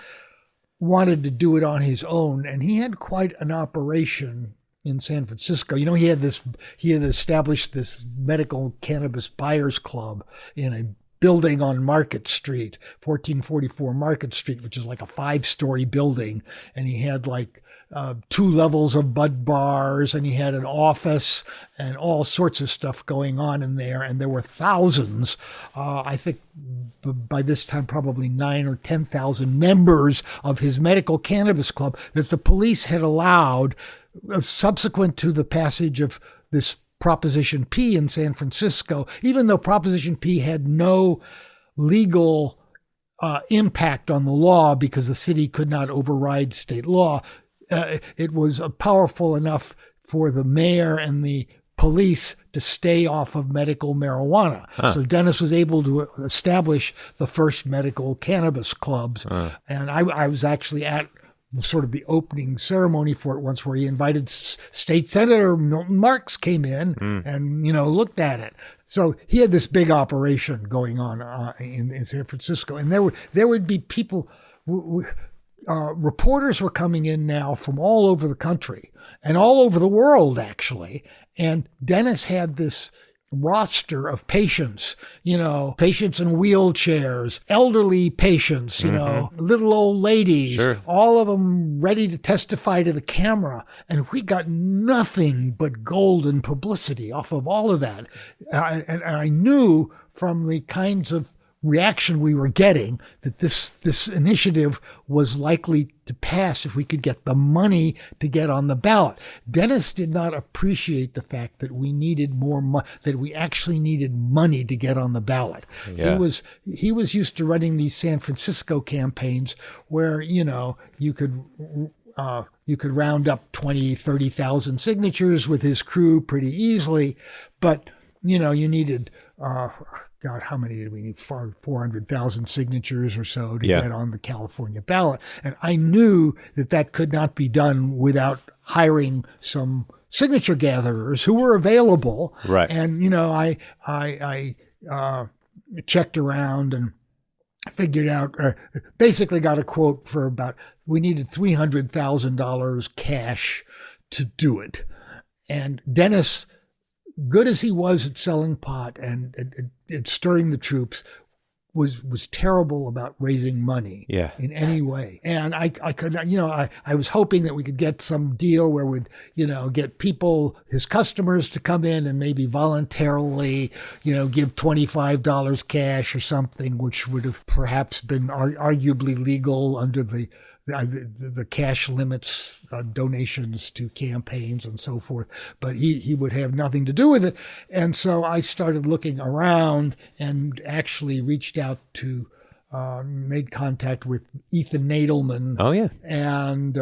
wanted to do it on his own, and he had quite an operation in San Francisco. He had established this medical cannabis buyers club in a building on Market Street, 1444 Market Street, which is like a 5-story building. And he had 2 levels of bud bars, and he had an office and all sorts of stuff going on in there. And there were thousands, I think by this time, probably 9,000 or 10,000 members of his medical cannabis club that the police had allowed subsequent to the passage of this Proposition P in San Francisco, even though Proposition P had no legal impact on the law because the city could not override state law. It was powerful enough for the mayor and the police to stay off of medical marijuana. So Dennis was able to establish the first medical cannabis clubs. And I was actually at sort of the opening ceremony for it once, where he invited State Senator Milton Marks came in and, looked at it. So he had this big operation going on in San Francisco. And there would be people, reporters were coming in now from all over the country and all over the world, actually. And Dennis had this roster of patients, patients in wheelchairs, elderly patients, little old ladies, sure, all of them ready to testify to the camera. And we got nothing but golden publicity off of all of that. And I knew from the kinds of reaction we were getting that this initiative was likely to pass if we could get the money to get on the ballot. Dennis did not appreciate the fact that we needed more that we actually needed money to get on the ballot. Yeah. He was used to running these San Francisco campaigns where, you could round up 20, 30,000 signatures with his crew pretty easily, but you needed God, how many did we need? 400,000 signatures or so to get on the California ballot. And I knew that could not be done without hiring some signature gatherers who were available. Right. And, I checked around and figured out, basically got a quote for we needed $300,000 cash to do it. And Dennis, good as he was at selling pot and stirring the troops, was terrible about raising money in any way. And I could, I was hoping that we could get some deal where we'd, get people, his customers, to come in and maybe voluntarily, give $25 cash or something, which would have perhaps been arguably legal under the cash limits, donations to campaigns and so forth, but he would have nothing to do with it. And so I started looking around and actually reached out to, made contact with Ethan Nadelmann. Oh yeah. And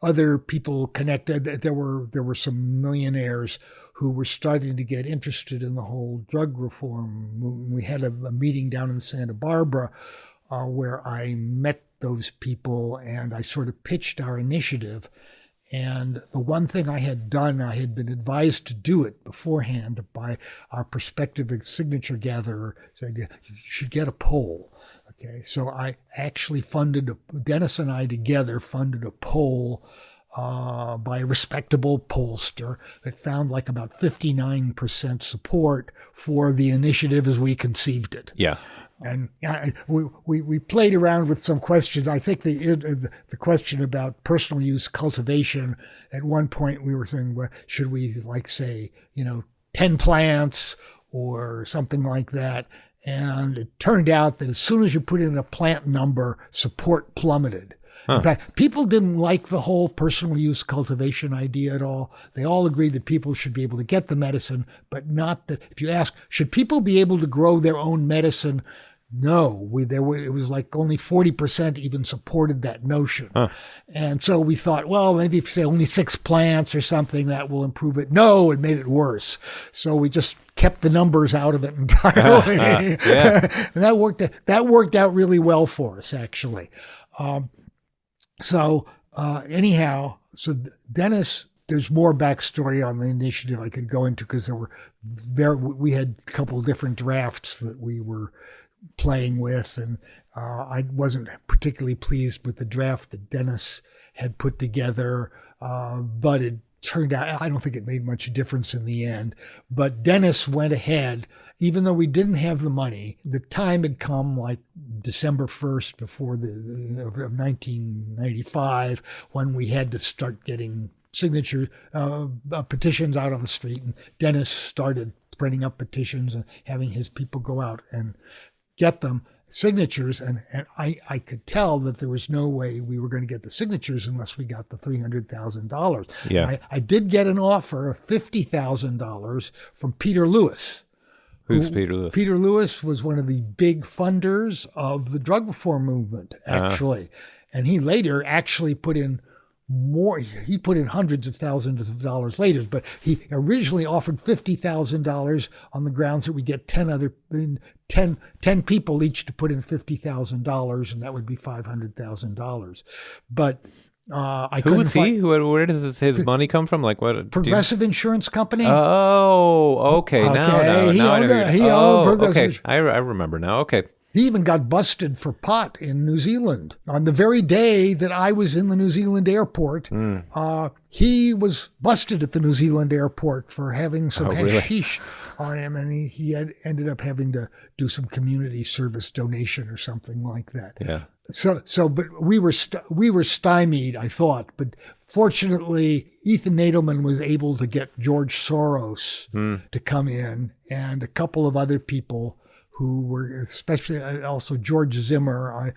other people connected. There were some millionaires who were starting to get interested in the whole drug reform. We had a meeting down in Santa Barbara where I met those people and I sort of pitched our initiative. And the one thing I had done, I had been advised to do it beforehand by our prospective signature gatherer, said, you should get a poll. Okay, so I actually Dennis and I together funded a poll by a respectable pollster that found like about 59% support for the initiative as we conceived it. Yeah. And we played around with some questions. I think the question about personal use cultivation, at one point we were saying, well, should we say, 10 plants or something like that? And it turned out that as soon as you put in a plant number, support plummeted. Huh. In fact, people didn't like the whole personal use cultivation idea at all. They all agreed that people should be able to get the medicine, but not that if you ask, should people be able to grow their own medicine? No, it was like only 40% even supported that notion. Huh. And so we thought, well, maybe if you say only 6 plants or something, that will improve it. No, it made it worse. So we just kept the numbers out of it entirely. Yeah. And that worked out really well for us, actually. So Dennis, there's more backstory on the initiative I could go into because we had a couple of different drafts that we were playing with, and I wasn't particularly pleased with the draft that Dennis had put together, but it turned out, I don't think it made much difference in the end, but Dennis went ahead. Even though we didn't have the money, the time had come like December 1st of 1995 when we had to start getting signature petitions out on the street. And Dennis started printing up petitions and having his people go out and get them signatures. And I could tell that there was no way we were going to get the signatures unless we got the $300,000. Yeah. I did get an offer of $50,000 from Peter Lewis. Who's Peter Lewis? Peter Lewis was one of the big funders of the drug reform movement, actually. And he later actually put in more. He put in hundreds of thousands of dollars later, but he originally offered $50,000 on the grounds that we get 10 people each to put in $50,000, and that would be $500,000. But who is he? Where does his money come from? Like what? Progressive Insurance Company. Oh, okay. Now He owned Progressive. Okay, I remember now. Okay. He even got busted for pot in New Zealand. On the very day that I was in the New Zealand airport, he was busted at the New Zealand airport for having some hashish on him, and he had ended up having to do some community service donation or something like that. Yeah. But we were stymied, I thought. But fortunately, Ethan Nadelmann was able to get George Soros to come in, and a couple of other people who were, especially also George Zimmer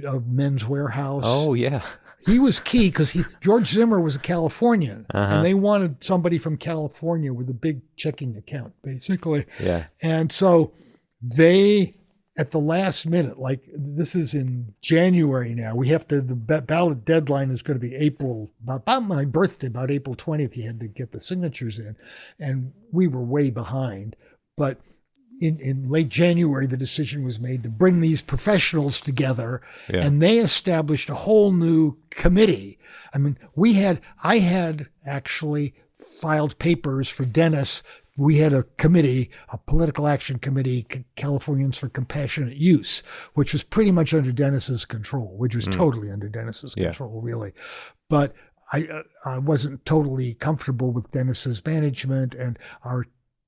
of Men's Warehouse. Oh, yeah. He was key because George Zimmer was a Californian, and they wanted somebody from California with a big checking account, basically. Yeah. And so they, at the last minute, like this is in January now, the ballot deadline is going to be April, about my birthday, about April 20th, you had to get the signatures in. And we were way behind. But in late January, the decision was made to bring these professionals together, and they established a whole new committee. I mean, I had actually filed papers for Dennis. We had a committee, a political action committee, Californians for Compassionate Use, which was pretty much under Dennis's control, which was totally under Dennis's control, really. But I wasn't totally comfortable with Dennis's management, and our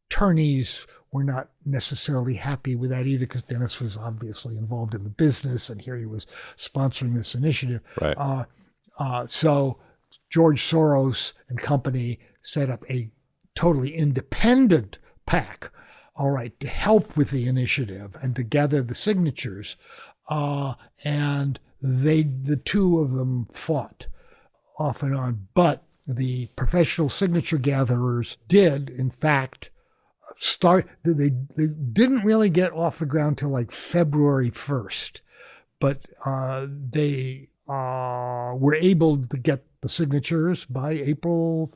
attorneys were not necessarily happy with that either, because Dennis was obviously involved in the business, and here he was sponsoring this initiative. Right. So George Soros and company set up a totally independent PAC, to help with the initiative and to gather the signatures. And the two of them fought off and on, but the professional signature gatherers did, in fact, they didn't really get off the ground till like February 1st, but they were able to get the signatures by April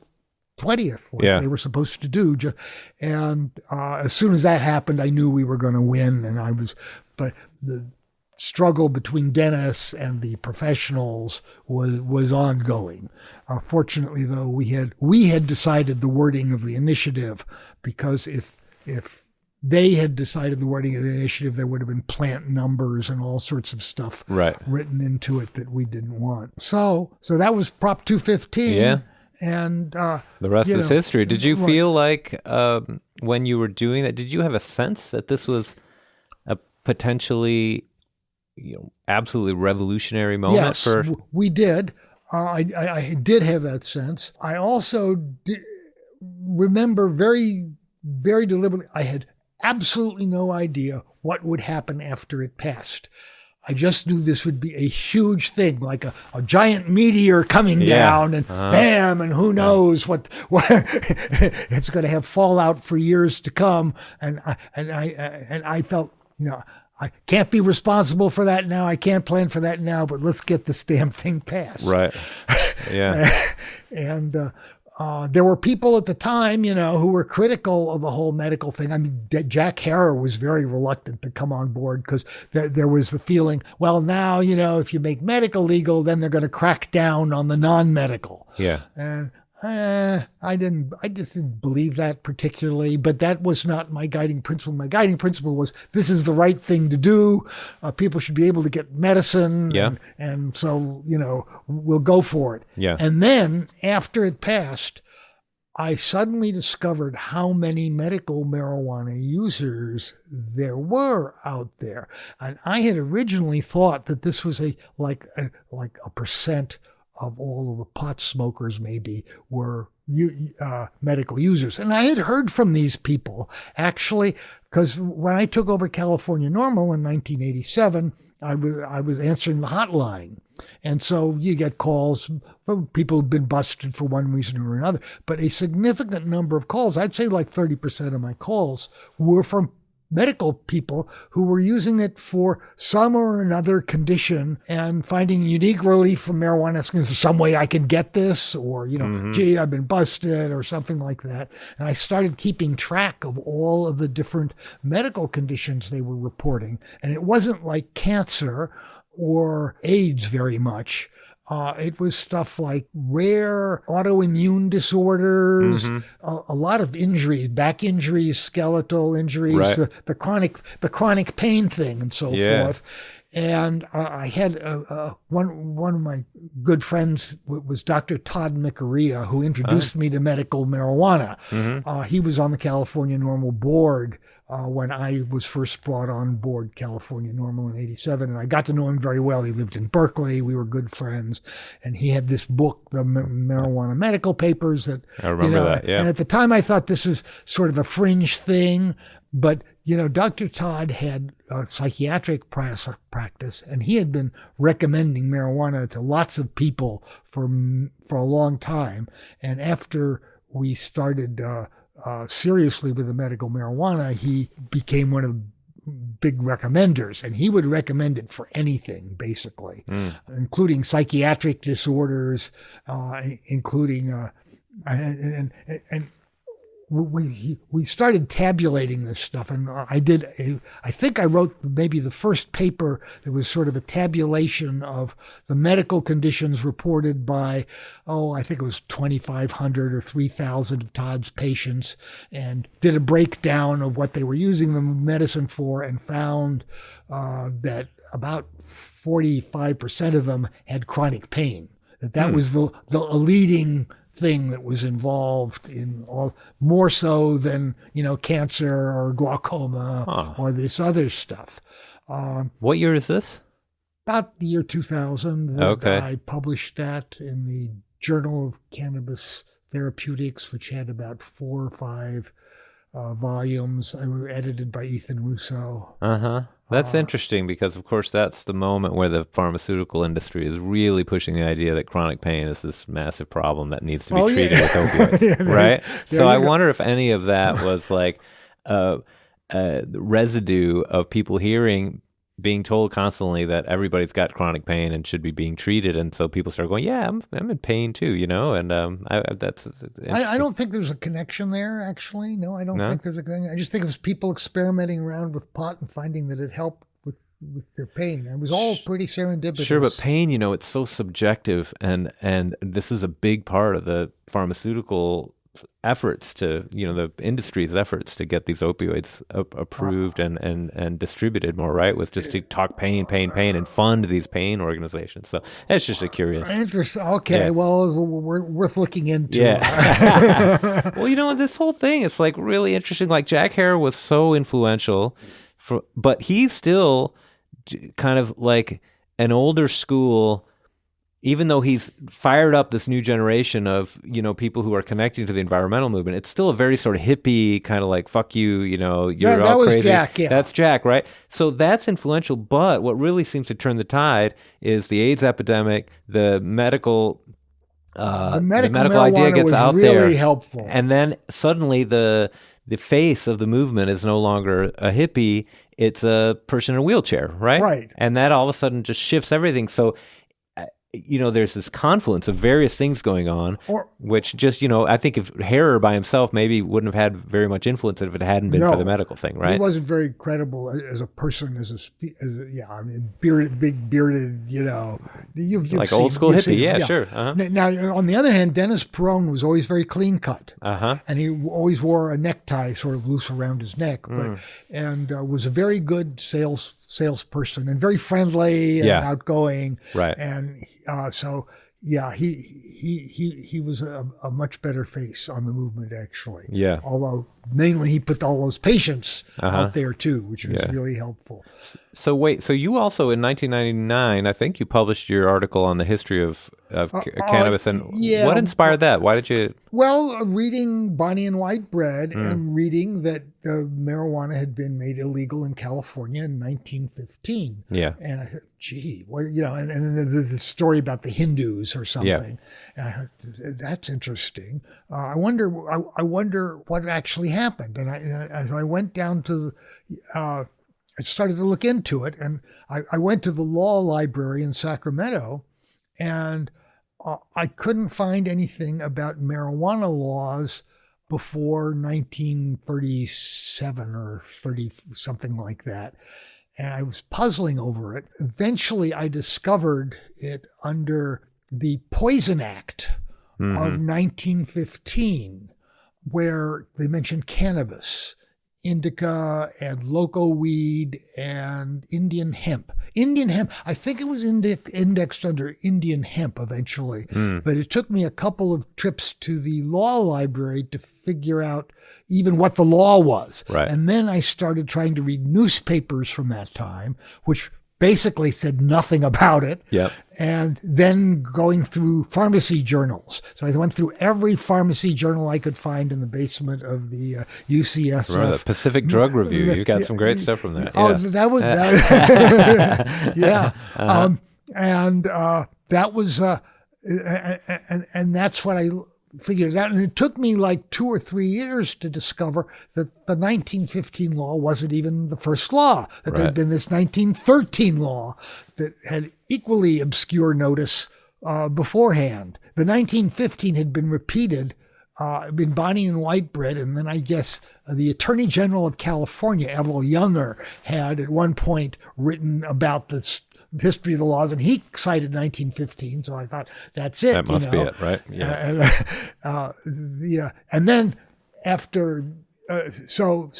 20th, like they were supposed to do. And as soon as that happened, I knew we were going to win. And but the struggle between dentists and the professionals was ongoing. Fortunately, though, we had decided the wording of the initiative, because if they had decided the wording of the initiative, there would have been plant numbers and all sorts of stuff written into it that we didn't want. So that was Prop 215. Yeah. And the rest is history. Did you feel like when you were doing that, did you have a sense that this was a potentially, absolutely revolutionary moment? Yes, we did. I did have that sense. I also remember very, very deliberately, I had absolutely no idea what would happen after it passed. I just knew this would be a huge thing, like a giant meteor coming down, and bam, and who knows what it's going to have fallout for years to come. And I felt, I can't be responsible for that now. I can't plan for that now, but let's get this damn thing passed. Right. Yeah. And there were people at the time, who were critical of the whole medical thing. I mean, Jack Herer was very reluctant to come on board because there was the feeling, well, now, if you make medical legal, then they're going to crack down on the non-medical. Yeah. And I just didn't believe that particularly, but that was not my guiding principle. My guiding principle was, this is the right thing to do. People should be able to get medicine. Yeah. And so, we'll go for it. Yeah. And then after it passed, I suddenly discovered how many medical marijuana users there were out there. And I had originally thought that this was like a percent of all of the pot smokers maybe were medical users. And I had heard from these people, actually, because when I took over California NORML in 1987, I was answering the hotline. And so you get calls from people who've been busted for one reason or another. But a significant number of calls, I'd say like 30% of my calls, were from medical people who were using it for some or another condition and finding unique relief from marijuana. Is there some way I can get this? Or, gee, I've been busted or something like that. And I started keeping track of all of the different medical conditions they were reporting. And it wasn't like cancer or AIDS very much. It was stuff like rare autoimmune disorders, a lot of injuries, back injuries, skeletal injuries, the chronic pain thing, and so forth. And I had one of my good friends was Dr. Todd Micarea, who introduced me to medical marijuana. He was on the California NORML board when I was first brought on board California NORML in 87. And I got to know him very well. He lived in Berkeley. We were good friends. And he had this book, the Marijuana Medical Papers, that I remember that, yeah. And at the time I thought this was sort of a fringe thing. But, Dr. Todd had a psychiatric practice, and he had been recommending marijuana to lots of people for a long time. And after we started seriously with the medical marijuana, he became one of the big recommenders, and he would recommend it for anything, basically, including psychiatric disorders, including and we started tabulating this stuff, and I think I wrote maybe the first paper that was sort of a tabulation of the medical conditions reported by, I think it was 2,500 or 3,000 of Todd's patients, and did a breakdown of what they were using the medicine for, and found that about 45% of them had chronic pain. That was the leading thing that was involved in all, more so than, cancer or glaucoma or this other stuff. What year is this? About the year 2000. Okay. I published that in the Journal of Cannabis Therapeutics, which had about 4 or 5 volumes. They were edited by Ethan Russo. That's interesting because, of course, that's the moment where the pharmaceutical industry is really pushing the idea that chronic pain is this massive problem that needs to be treated with opioids, right? So I wonder if any of that was like residue of people being told constantly that everybody's got chronic pain and should be being treated, and so people start going, "Yeah, I'm in pain too," and I don't think there's a connection there. Actually, no, I don't think there's a connection. I just think it was people experimenting around with pot and finding that it helped with their pain. It was all pretty serendipitous. Sure, but pain, it's so subjective, and this is a big part of the pharmaceutical efforts to, the industry's efforts to get these opioids approved and distributed more, right? With just to talk pain, and fund these pain organizations. So it's just a curious. Interesting. Okay, well, we're worth looking into. Yeah. Well, this whole thing, it's like really interesting. Like Jack Herer was so influential, but he's still kind of like an older school. Even though he's fired up this new generation of, people who are connecting to the environmental movement, it's still a very sort of hippie kind of like, fuck you, you're all was crazy. Jack, yeah. That's Jack, right? So that's influential. But what really seems to turn the tide is the AIDS epidemic, the medical idea gets out really there. Helpful. And then suddenly the face of the movement is no longer a hippie, it's a person in a wheelchair, right? Right. And that all of a sudden just shifts everything. So there's this confluence of various things going on, which just, I think if Herer by himself maybe wouldn't have had very much influence if it hadn't been for the medical thing, right? He wasn't very credible as a person, big bearded, you've like seen, old school hippie, seen, sure. Uh-huh. Now, on the other hand, Dennis Peron was always very clean cut, and he always wore a necktie sort of loose around his neck, and was a very good salesperson and very friendly and outgoing, right? And he was a much better face on the movement, actually. Yeah. Although mainly he put all those patients out there too, which was really helpful. So wait, so you also in 1999, I think you published your article on the history of cannabis, and what inspired that? Why did you? Well, reading Bonnie and White Bread and reading that marijuana had been made illegal in California in 1915. Yeah. And I thought, gee, well, and the story about the Hindus or something. Yeah. And I thought, that's interesting. I wonder what actually happened. And I went down to, I started to look into it, and I went to the law library in Sacramento, and I couldn't find anything about marijuana laws before 1937 or 30, something like that. And I was puzzling over it. Eventually, I discovered it under the Poison Act of 1915, where they mentioned cannabis, indica, and loco weed, and Indian hemp. Indian hemp, I think it was indexed under Indian hemp eventually, but it took me a couple of trips to the law library to figure out even what the law was. Right. And then I started trying to read newspapers from that time, which basically said nothing about it. Yep. And then going through pharmacy journals. So I went through every pharmacy journal I could find in the basement of the UCSF. Remember the Pacific Drug Review. You got some great stuff from that. Oh, that was that. Yeah. That was and that's what I figured out. And it took me like 2 or 3 years to discover that the 1915 law wasn't even the first law, that there had been this 1913 law that had equally obscure notice beforehand. The 1915 had been repeated in Bonnie and White Bread, and then I guess the Attorney General of California, Evel Younger, had at one point written about this history of the laws, and he cited 1915. So I thought, that's it. That must be it, right? Yeah. And then after, so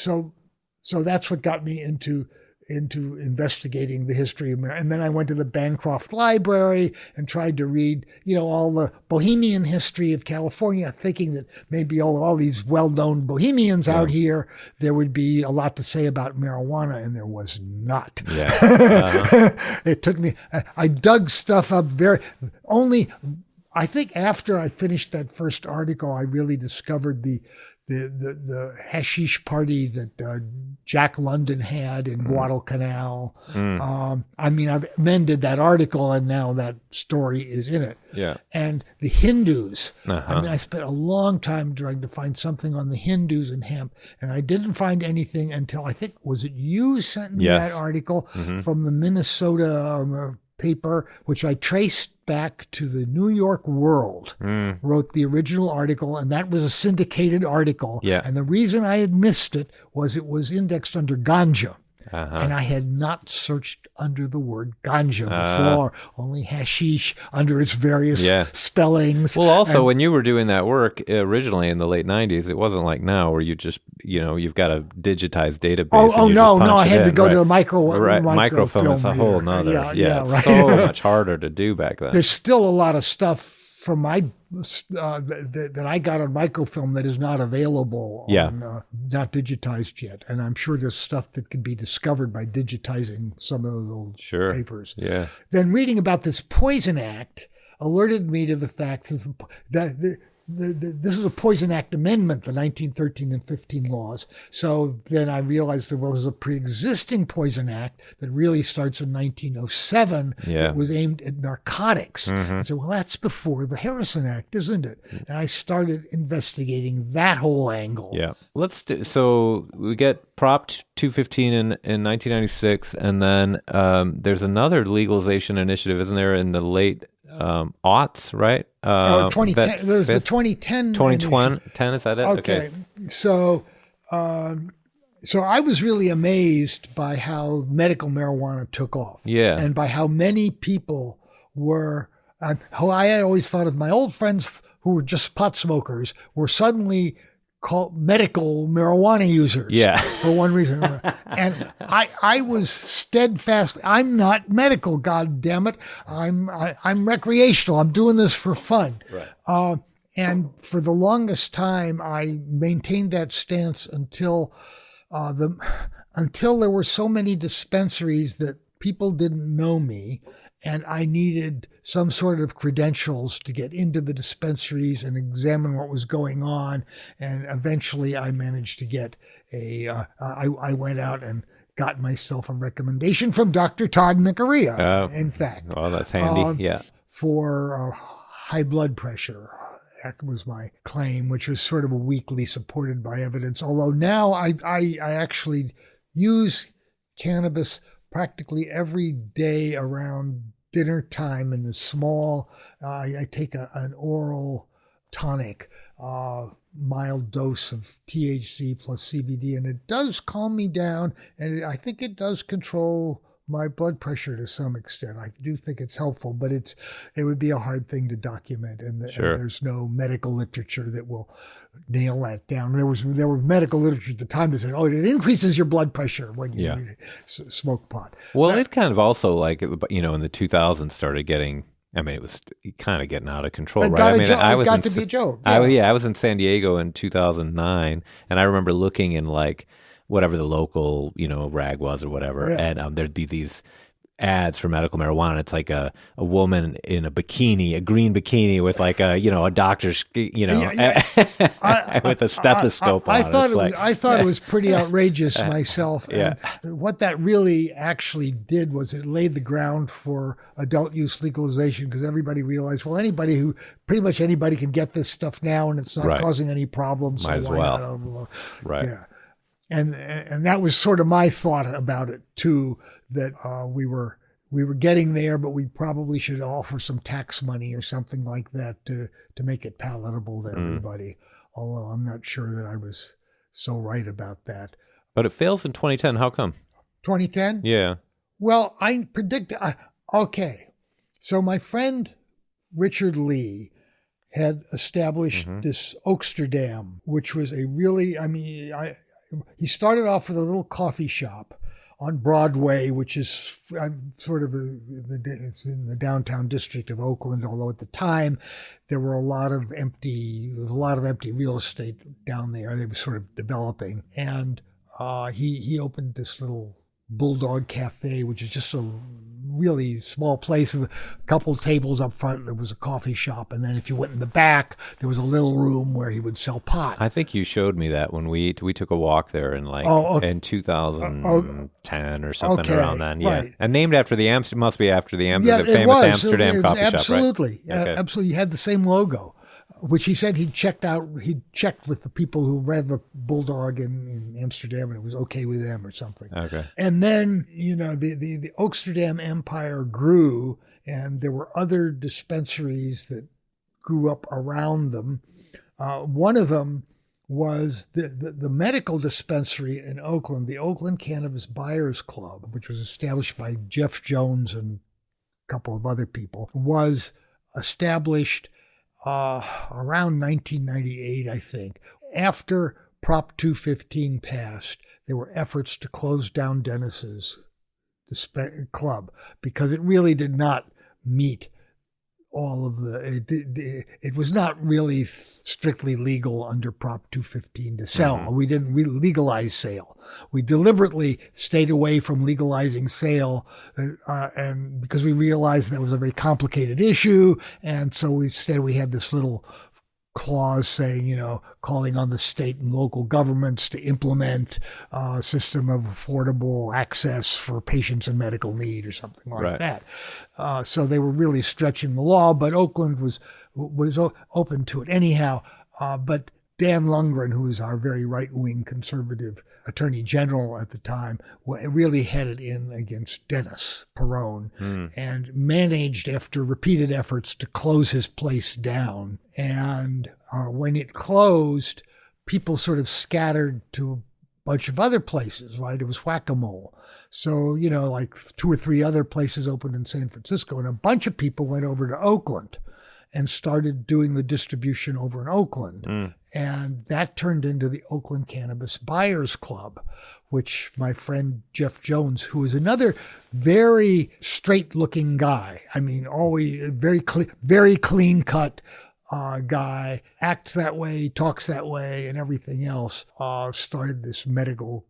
that's what got me into investigating the history of America. And then I went to the Bancroft Library and tried to read, all the Bohemian history of California, thinking that maybe all these well-known Bohemians out here, there would be a lot to say about marijuana, and there was not. Yeah. It took me, I dug stuff up I think after I finished that first article, I really discovered the hashish party that Jack London had in Guadalcanal. I've amended that article, and now that story is in it. Yeah. And the Hindus. I spent a long time trying to find something on the Hindus and hemp, and I didn't find anything until I think, was it you sent me that article from the Minnesota paper, which I traced back to the New York World, wrote the original article, and that was a syndicated article. Yeah. And the reason I had missed it was indexed under ganja. And I had not searched under the word ganja before, only hashish under its various spellings. Well, also, when you were doing that work originally in the late 90s, it wasn't like now where you just, you've got a digitized database. No, I had to go to the microfilm. It's a whole nother. It's so much harder to do back then. There's still a lot of stuff from my that I got on microfilm that is not available, not digitized yet. And I'm sure there's stuff that could be discovered by digitizing some of those old papers. Yeah. Then reading about this Poison Act alerted me to the fact that this is a Poison Act amendment, the 1913 and 15 laws. So then I realized there was a pre-existing Poison Act that really starts in 1907 that was aimed at narcotics. And so, well, that's before the Harrison Act, isn't it? And I started investigating that whole angle. Yeah. So we get Prop 215 in 1996, and then there's another legalization initiative, isn't there, in the late aughts, right? 2010. There's the 2010. 2010, is that it? Okay. So I was really amazed by how medical marijuana took off. Yeah. And by how many people were, how I had always thought of my old friends who were just pot smokers were suddenly called medical marijuana users for one reason or another. And I was steadfast. I'm not medical, God damn it. I'm recreational. I'm doing this for fun. Right. And for the longest time, I maintained that stance until there were so many dispensaries that people didn't know me, and I needed some sort of credentials to get into the dispensaries and examine what was going on. And eventually I managed to get I went out and got myself a recommendation from Dr. Todd McArea, in fact. Oh, that's handy. For high blood pressure. That was my claim, which was sort of weakly supported by evidence. Although now I actually use cannabis practically every day around dinner time in a small, I take an oral tonic, mild dose of THC plus CBD, and it does calm me down, and I think it does control my blood pressure to some extent. I do think it's helpful, but it would be a hard thing to document, and there's no medical literature that will nail that down. There were medical literature at the time that said, it increases your blood pressure when you smoke pot. Well, it kind of also in the 2000s started getting, it was kind of getting out of control, right? It got to be a joke. Yeah. I was in San Diego in 2009, and I remember looking in whatever the local, rag was or whatever. And there'd be these ads for medical marijuana. It's like a woman in a bikini, a green bikini with a doctor's, with a stethoscope on. I thought it was pretty outrageous myself. And what that really actually did was it laid the ground for adult use legalization, because everybody realized, well, pretty much anybody can get this stuff now, and it's not causing any problems. Might as well. Right. Yeah. And that was sort of my thought about it too, that we were getting there, but we probably should offer some tax money or something like that to make it palatable to everybody. Although I'm not sure that I was so right about that. But it fails in 2010. How come? 2010? Yeah. Well, I predict. Okay. So my friend Richard Lee had established this Oaksterdam, which was a really, he started off with a little coffee shop on Broadway, which is sort of it's in the downtown district of Oakland. Although at the time there was a lot of empty real estate down there. They were sort of developing, and he opened this little Bulldog Cafe, which is just a really small place with a couple tables up front. There was a coffee shop, and then if you went in the back, there was a little room where he would sell pot. I think you showed me that when we took a walk there in in 2010 or something around then. Yeah, right. And named after the must be after the famous Amsterdam coffee shop, right? Absolutely, absolutely. He had the same logo, which he said he'd checked with the people who ran the Bulldog in Amsterdam, and it was okay with them or something. Okay. And then, the Oaksterdam empire grew, and there were other dispensaries that grew up around them. One of them was the medical dispensary in Oakland, the Oakland Cannabis Buyers Club, which was established by Jeff Jones and a couple of other people, was established around 1998, I think. After Prop 215 passed, there were efforts to close down Dennis's club because it really did not meet all of it was not really strictly legal under Prop 215 to sell. Mm-hmm. We didn't legalize sale. We deliberately stayed away from legalizing sale, and because we realized that was a very complicated issue, and so instead we had this little clause saying, calling on the state and local governments to implement a system of affordable access for patients in medical need or something like that. So they were really stretching the law, but Oakland was open to it anyhow. But Dan Lundgren, who was our very right-wing conservative attorney general at the time, really headed in against Dennis Peron and managed, after repeated efforts, to close his place down. And when it closed, people sort of scattered to a bunch of other places, right? It was whack-a-mole. So, like 2 or 3 other places opened in San Francisco, and a bunch of people went over to Oakland and started doing the distribution over in Oakland. And that turned into the Oakland Cannabis Buyers Club, which my friend Jeff Jones, who is another very straight-looking guy, I mean, always very clean-cut guy, acts that way, talks that way, and everything else, started this medical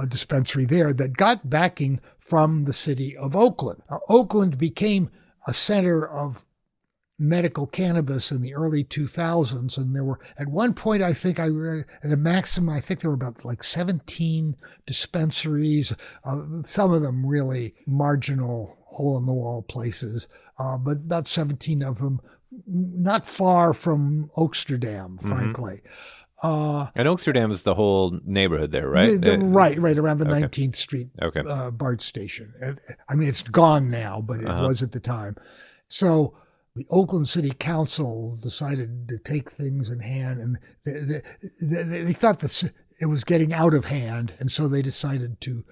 dispensary there that got backing from the city of Oakland. Oakland became a center of medical cannabis in the early 2000s, and there were, at one point, I think I read at a maximum, I think there were about like 17 dispensaries, some of them really marginal, hole-in-the-wall places, but about 17 of them not far from Oaksterdam, frankly. And Oaksterdam is the whole neighborhood there, right? Right around the 19th Street BART station. I mean, it's gone now, but it was at the time. So the Oakland City Council decided to take things in hand, and they thought that it was getting out of hand, and so they decided to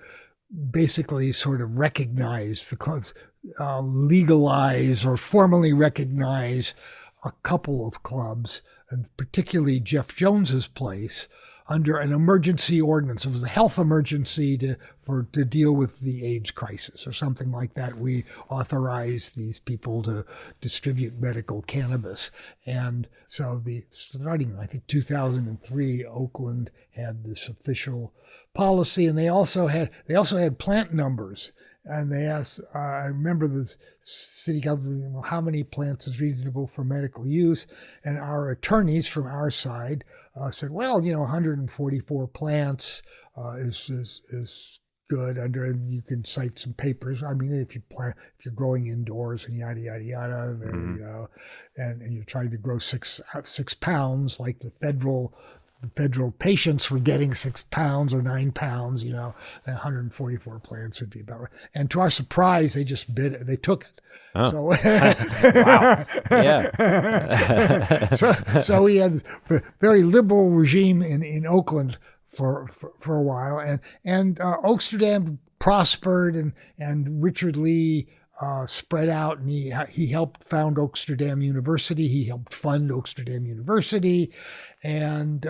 basically sort of recognize legalize or formally recognize a couple of clubs, and particularly Jeff Jones's place, under an emergency ordinance. It was a health emergency to deal with the AIDS crisis or something like that. We authorized these people to distribute medical cannabis. And so starting, I think, 2003, Oakland had this official policy, and they also had plant numbers. And they asked, I remember the city council, how many plants is reasonable for medical use? And our attorneys from our side said, well, 144 plants is good. And you can cite some papers. I mean, if you're growing indoors and yada yada yada, and you're trying to grow 6 pounds, like the federal patients were getting 6 pounds or 9 pounds, then 144 plants would be about right. And to our surprise, they just bid it. They took it. Oh. So, wow. Yeah. so we had a very liberal regime in Oakland for a while, and Oaksterdam prospered, and Richard Lee spread out, and he helped found Oaksterdam University. He helped fund Oaksterdam University, and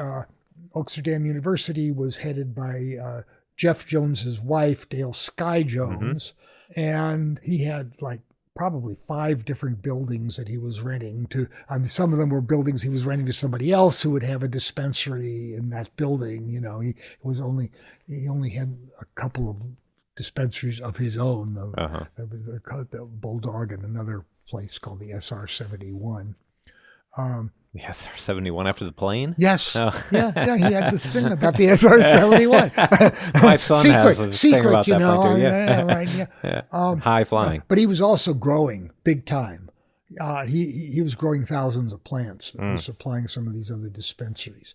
Oaksterdam University was headed by Jeff Jones's wife, Dale Sky Jones, and he had probably 5 different buildings that he was renting to. I mean, some of them were buildings he was renting to somebody else who would have a dispensary in that building. He only had a couple of dispensaries of his own. There was the Bulldog and another place called the SR-71. The SR-71 after the plane? Yes. Oh. Yeah. He had this thing about the SR-71. My son has a thing about that right? Yeah. High flying. But he was also growing big time. He was growing thousands of plants that were supplying some of these other dispensaries.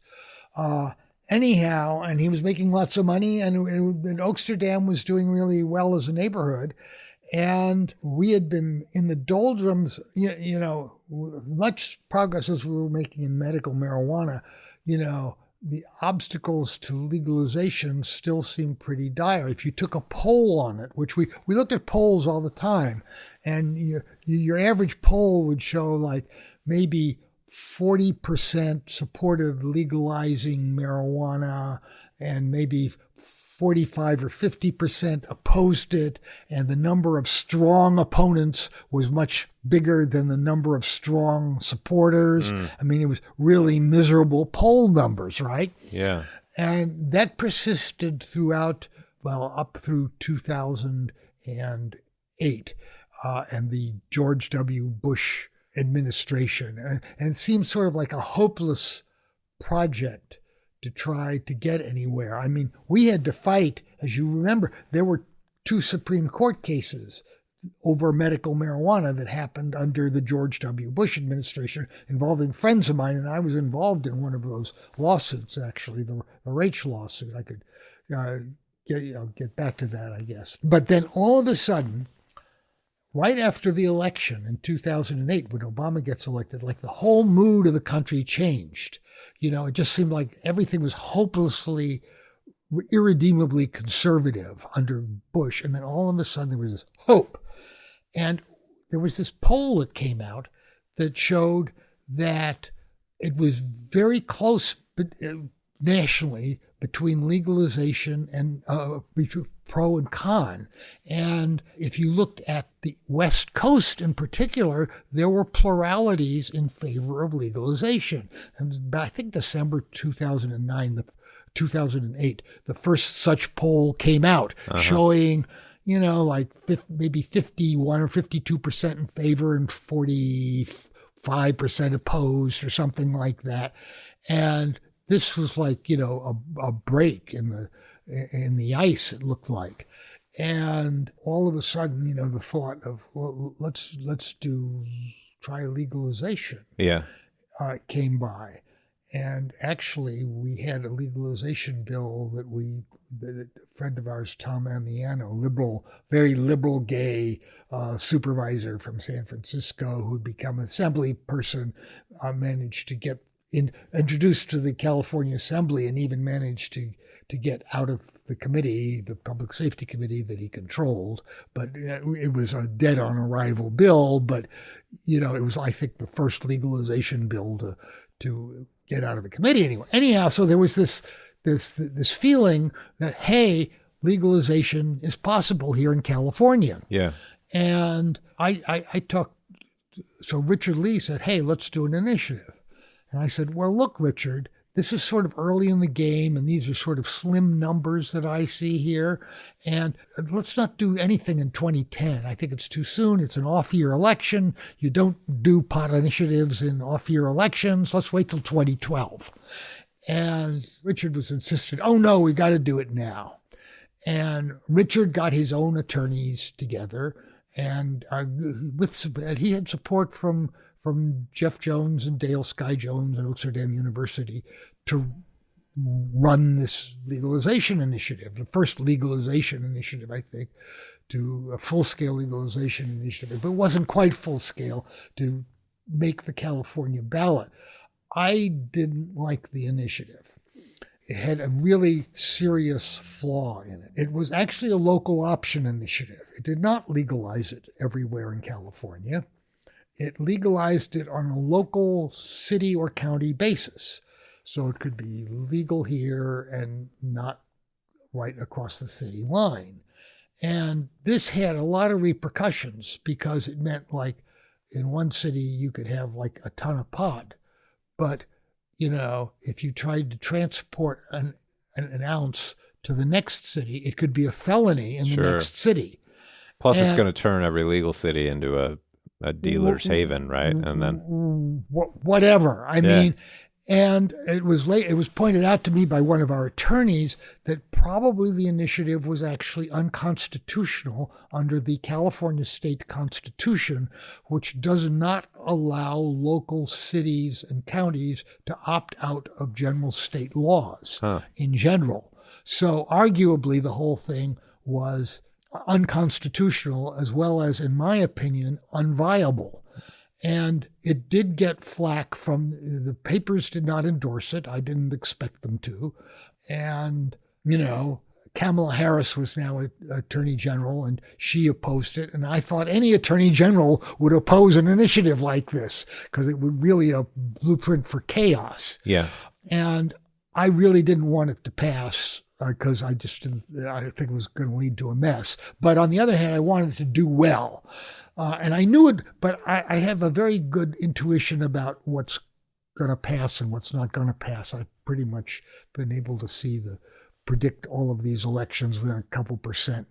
Anyhow, and he was making lots of money, and Oaksterdam was doing really well as a neighborhood. And we had been in the doldrums, much progress as we were making in medical marijuana. the obstacles to legalization still seem pretty dire. If you took a poll on it, which we looked at polls all the time, and your average poll would show like maybe 40% supported legalizing marijuana and maybe 45 or 50% opposed it, and the number of strong opponents was much bigger than the number of strong supporters. I mean, it was really miserable poll numbers, right? Yeah. And that persisted throughout, up through 2008 and the George W. Bush administration. And it seemed sort of like a hopeless project to try to get anywhere. I mean, we had to fight, as you remember, there were 2 Supreme Court cases over medical marijuana that happened under the George W. Bush administration involving friends of mine, and I was involved in one of those lawsuits, actually, the Rach lawsuit. I could get back to that, I guess. But then all of a sudden, right after the election in 2008, when Obama gets elected, like the whole mood of the country changed. It just seemed like everything was hopelessly, irredeemably conservative under Bush. And then all of a sudden there was this hope. And there was this poll that came out that showed that it was very close nationally between legalization and between pro and con. And if you looked at the West Coast in particular, there were pluralities in favor of legalization. And I think December 2008, the first such poll came out showing, like maybe 51 or 52% in favor and 45% opposed or something like that. And this was like, a break in the ice, it looked like. And all of a sudden, the thought of, well, let's try legalization. Yeah. Came by. And actually, we had a legalization bill that a friend of ours, Tom Amiano, very liberal gay supervisor from San Francisco who'd become an assembly person, managed to get introduced to the California Assembly and even managed to get out of the committee, the Public Safety Committee that he controlled. But it was a dead on arrival bill, but it was, I think, the first legalization bill to get out of the committee anyway. Anyhow, so there was this feeling that, hey, legalization is possible here in California. Yeah. And I talked, so Richard Lee said, hey, let's do an initiative. And I said, well, look, Richard, this is sort of early in the game, and these are sort of slim numbers that I see here. And let's not do anything in 2010. I think it's too soon. It's an off-year election. You don't do pot initiatives in off-year elections. Let's wait till 2012. And Richard was insistent, oh, no, we got to do it now. And Richard got his own attorneys together, and he had support from Jeff Jones and Dale Sky Jones at Oaksterdam University to run this legalization initiative, the first legalization initiative, I think, to a full-scale legalization initiative. But it wasn't quite full-scale to make the California ballot. I didn't like the initiative. It had a really serious flaw in it. It was actually a local option initiative. It did not legalize it everywhere in California. It legalized it on a local city or county basis. So it could be legal here and not right across the city line. And this had a lot of repercussions because it meant like in one city you could have like a ton of pot. But, if you tried to transport an ounce to the next city, it could be a felony in the next city. Plus, it's going to turn every legal city into a dealer's haven, right? And then whatever. I mean, and it was pointed out to me by one of our attorneys that probably the initiative was actually unconstitutional under the California state constitution, which does not allow local cities and counties to opt out of general state laws in general. So arguably the whole thing was unconstitutional as well as, in my opinion, unviable. And it did get flack from the papers did not endorse it. I didn't expect them to. And, Kamala Harris was now Attorney General, and she opposed it. And I thought any Attorney General would oppose an initiative like this because it would really a blueprint for chaos. Yeah. And I really didn't want it to pass because I think it was going to lead to a mess. But on the other hand, I wanted it to do well. And I knew it, but I have a very good intuition about what's going to pass and what's not going to pass. I've pretty much been able to predict all of these elections within a couple percent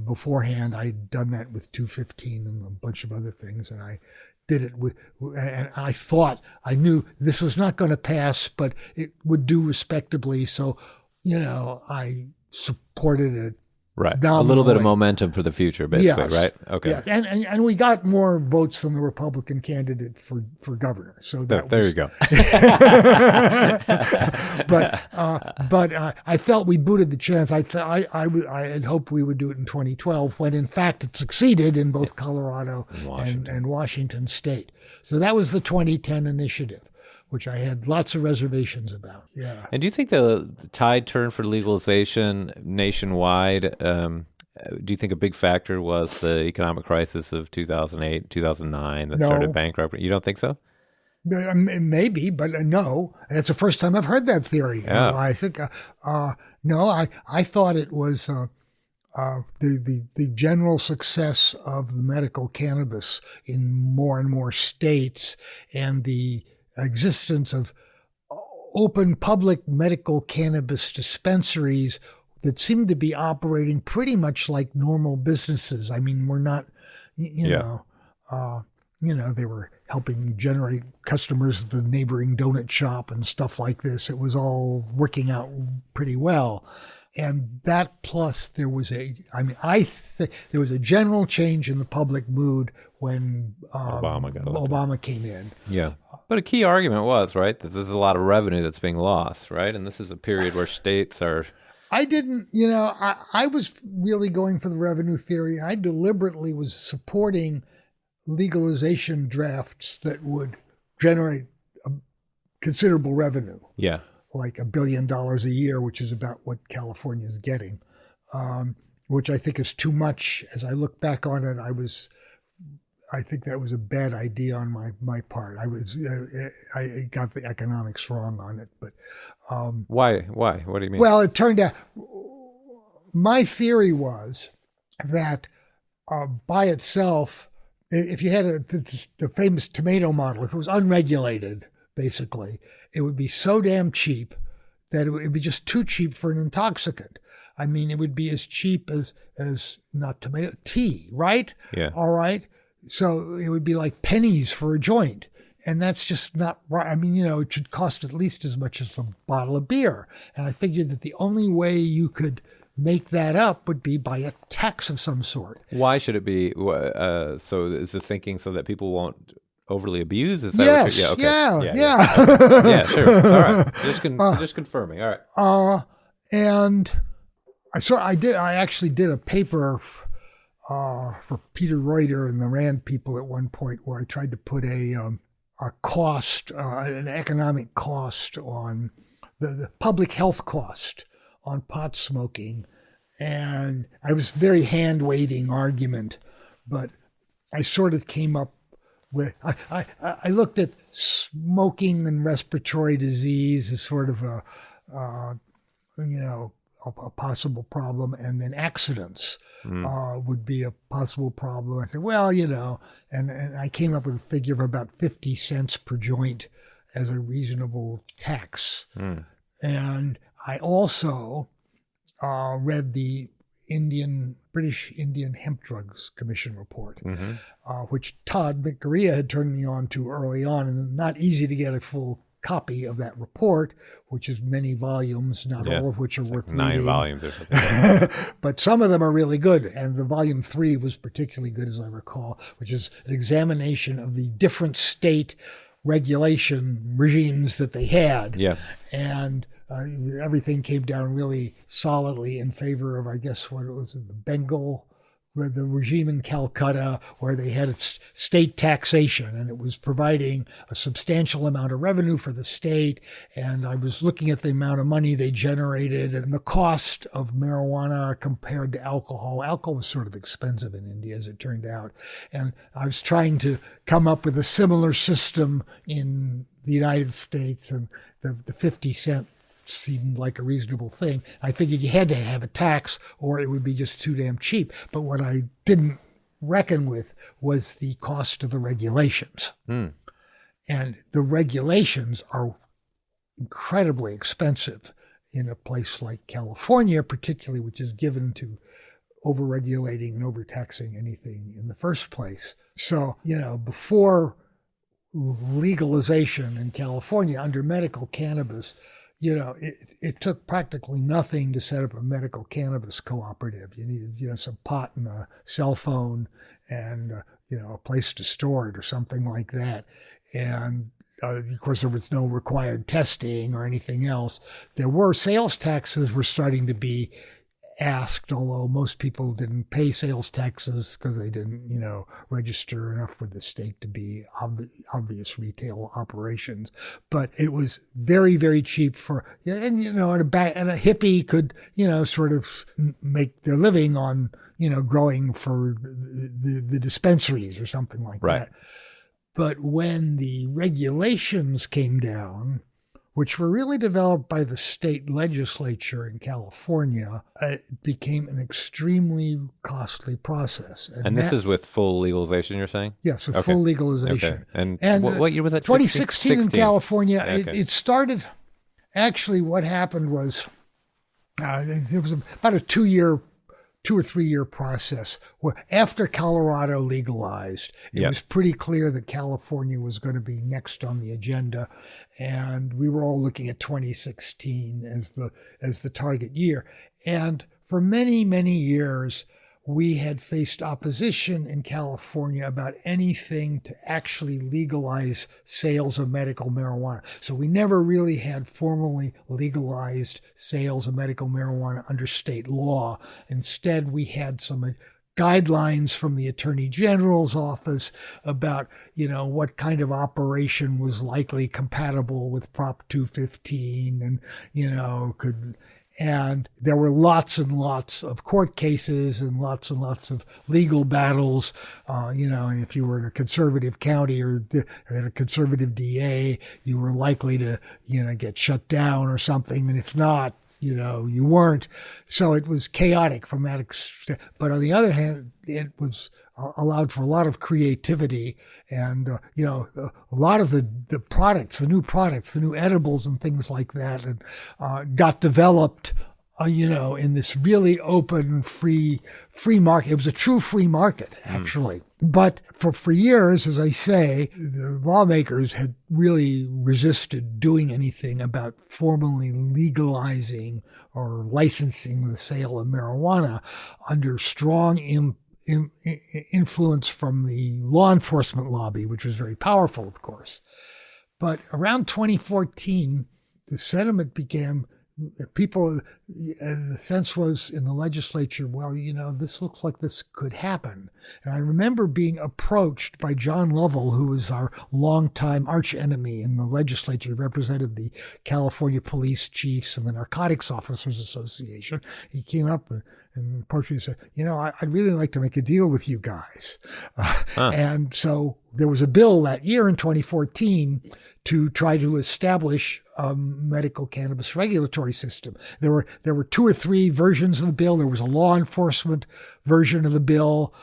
beforehand. I'd done that with 215 and a bunch of other things, and I did it and I thought I knew this was not going to pass, but it would do respectably. So, I supported it. Right. Nominally. A little bit of momentum for the future, basically, yes. right? Okay. Yes. And we got more votes than the Republican candidate for governor. So there you go. but I felt we booted the chance. I had hoped we would do it in 2012 when in fact it succeeded in both Colorado and Washington State. So that was the 2010 initiative, which I had lots of reservations about. Yeah. And do you think the tide turned for legalization nationwide? Do you think a big factor was the economic crisis of 2008, 2009 that started bankruptcy? You don't think so? Maybe, but no. That's the first time I've heard that theory. Yeah. I think, no, I thought it was the general success of the medical cannabis in more and more states and the existence of open public medical cannabis dispensaries that seem to be operating pretty much like normal businesses. I mean, we're not, they were helping generate customers at the neighboring donut shop and stuff like this. It was all working out pretty well. And that plus there was there was a general change in the public mood when Obama came in. Yeah. But a key argument was, right, that there's a lot of revenue that's being lost, right? And this is a period where states are... I didn't, I was really going for the revenue theory. I deliberately was supporting legalization drafts that would generate a considerable revenue. Yeah. Like $1 billion a year, which is about what California is getting, which I think is too much. As I look back on it, I think that was a bad idea on my part. I got the economics wrong on it, but why? What do you mean? Well, it turned out my theory was that by itself, if you had the famous tomato model, if it was unregulated, basically, it would be so damn cheap that it would be just too cheap for an intoxicant. I mean, it would be as cheap as not tomato, tea, right? Yeah. All right. So it would be like pennies for a joint. And that's just not right. I mean, it should cost at least as much as a bottle of beer. And I figured that the only way you could make that up would be by a tax of some sort. Why should it be? So is the thinking so that people won't overly abuse? Is that yes. Yeah. Okay. Yeah. Okay. Yeah. Sure. All right. Just confirming. All right. And I actually did a paper for Peter Reuter and the Rand people at one point where I tried to put a cost, an economic cost on the public health cost on pot smoking. And I was very hand-waving argument, but I sort of came up with, I looked at smoking and respiratory disease as sort of a possible problem, and then accidents would be a possible problem. I said, well, and I came up with a figure of about 50 cents per joint as a reasonable tax. And I also read the British Indian Hemp Drugs Commission report, which Todd McGarria had turned me on to early on, and not easy to get a full copy of that report, which is many volumes, not all of which are worth reading. 9 volumes or something. But some of them are really good. And the volume 3 was particularly good, as I recall, which is an examination of the different state regulation regimes that they had. Yeah. And everything came down really solidly in favor of, I guess, what was it, the Bengal the regime in Calcutta, where they had state taxation, and it was providing a substantial amount of revenue for the state. And I was looking at the amount of money they generated and the cost of marijuana compared to alcohol. Alcohol was sort of expensive in India, as it turned out. And I was trying to come up with a similar system in the United States, and the 50 cent seemed like a reasonable thing. I figured you had to have a tax or it would be just too damn cheap. But what I didn't reckon with was the cost of the regulations. And the regulations are incredibly expensive in a place like California, particularly, which is given to overregulating and overtaxing anything in the first place. So, before legalization in California under medical cannabis, it took practically nothing to set up a medical cannabis cooperative. You needed, some pot and a cell phone and, a place to store it or something like that. And of course, there was no required testing or anything else. There were sales taxes were starting to be asked, although most people didn't pay sales taxes because they didn't, register enough with the state to be obvious retail operations. But it was very, very cheap and a hippie could, sort of make their living on, growing for the dispensaries or something like that. But when the regulations came down, which were really developed by the state legislature in California, it became an extremely costly process. And this is with full legalization, you're saying? Yes, with full legalization. Okay. And what year was that? 2016 in California. Okay. It started, actually what happened was, it was about a 2 or 3 year process where after Colorado legalized, it was pretty clear that California was going to be next on the agenda. And we were all looking at 2016 as the target year. And for many, many years, we had faced opposition in California about anything to actually legalize sales of medical marijuana. So we never really had formally legalized sales of medical marijuana under state law. Instead, we had some guidelines from the Attorney General's office about, what kind of operation was likely compatible with Prop 215 and, and there were lots and lots of court cases and lots of legal battles. And if you were in a conservative county or had a conservative DA, you were likely to, get shut down or something. And if not, you weren't. So it was chaotic from that extent. But on the other hand, it was allowed for a lot of creativity and, a lot of the products, the new edibles and things like that, and got developed, in this really open, free market. It was a true free market, actually. But for years, as I say, the lawmakers had really resisted doing anything about formally legalizing or licensing the sale of marijuana under strong influence from the law enforcement lobby, which was very powerful, of course. But around 2014, the sentiment became, the sense was in the legislature, well, this looks like this could happen. And I remember being approached by John Lovell, who was our longtime arch enemy in the legislature. He represented the California Police Chiefs and the Narcotics Officers Association. He came up and approached me and said, I'd really like to make a deal with you guys. And so there was a bill that year in 2014 to try to establish a medical cannabis regulatory system. There were 2 or 3 versions of the bill. There was a law enforcement version of the bill,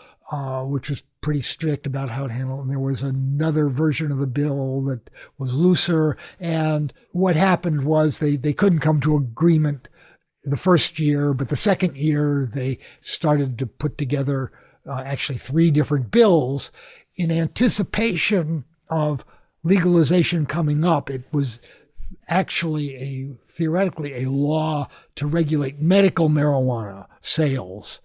which was pretty strict about how to handle it. And there was another version of the bill that was looser. And what happened was they couldn't come to agreement the first year, but the second year they started to put together actually 3 different bills in anticipation of legalization coming up. It was actually theoretically a law to regulate medical marijuana sales,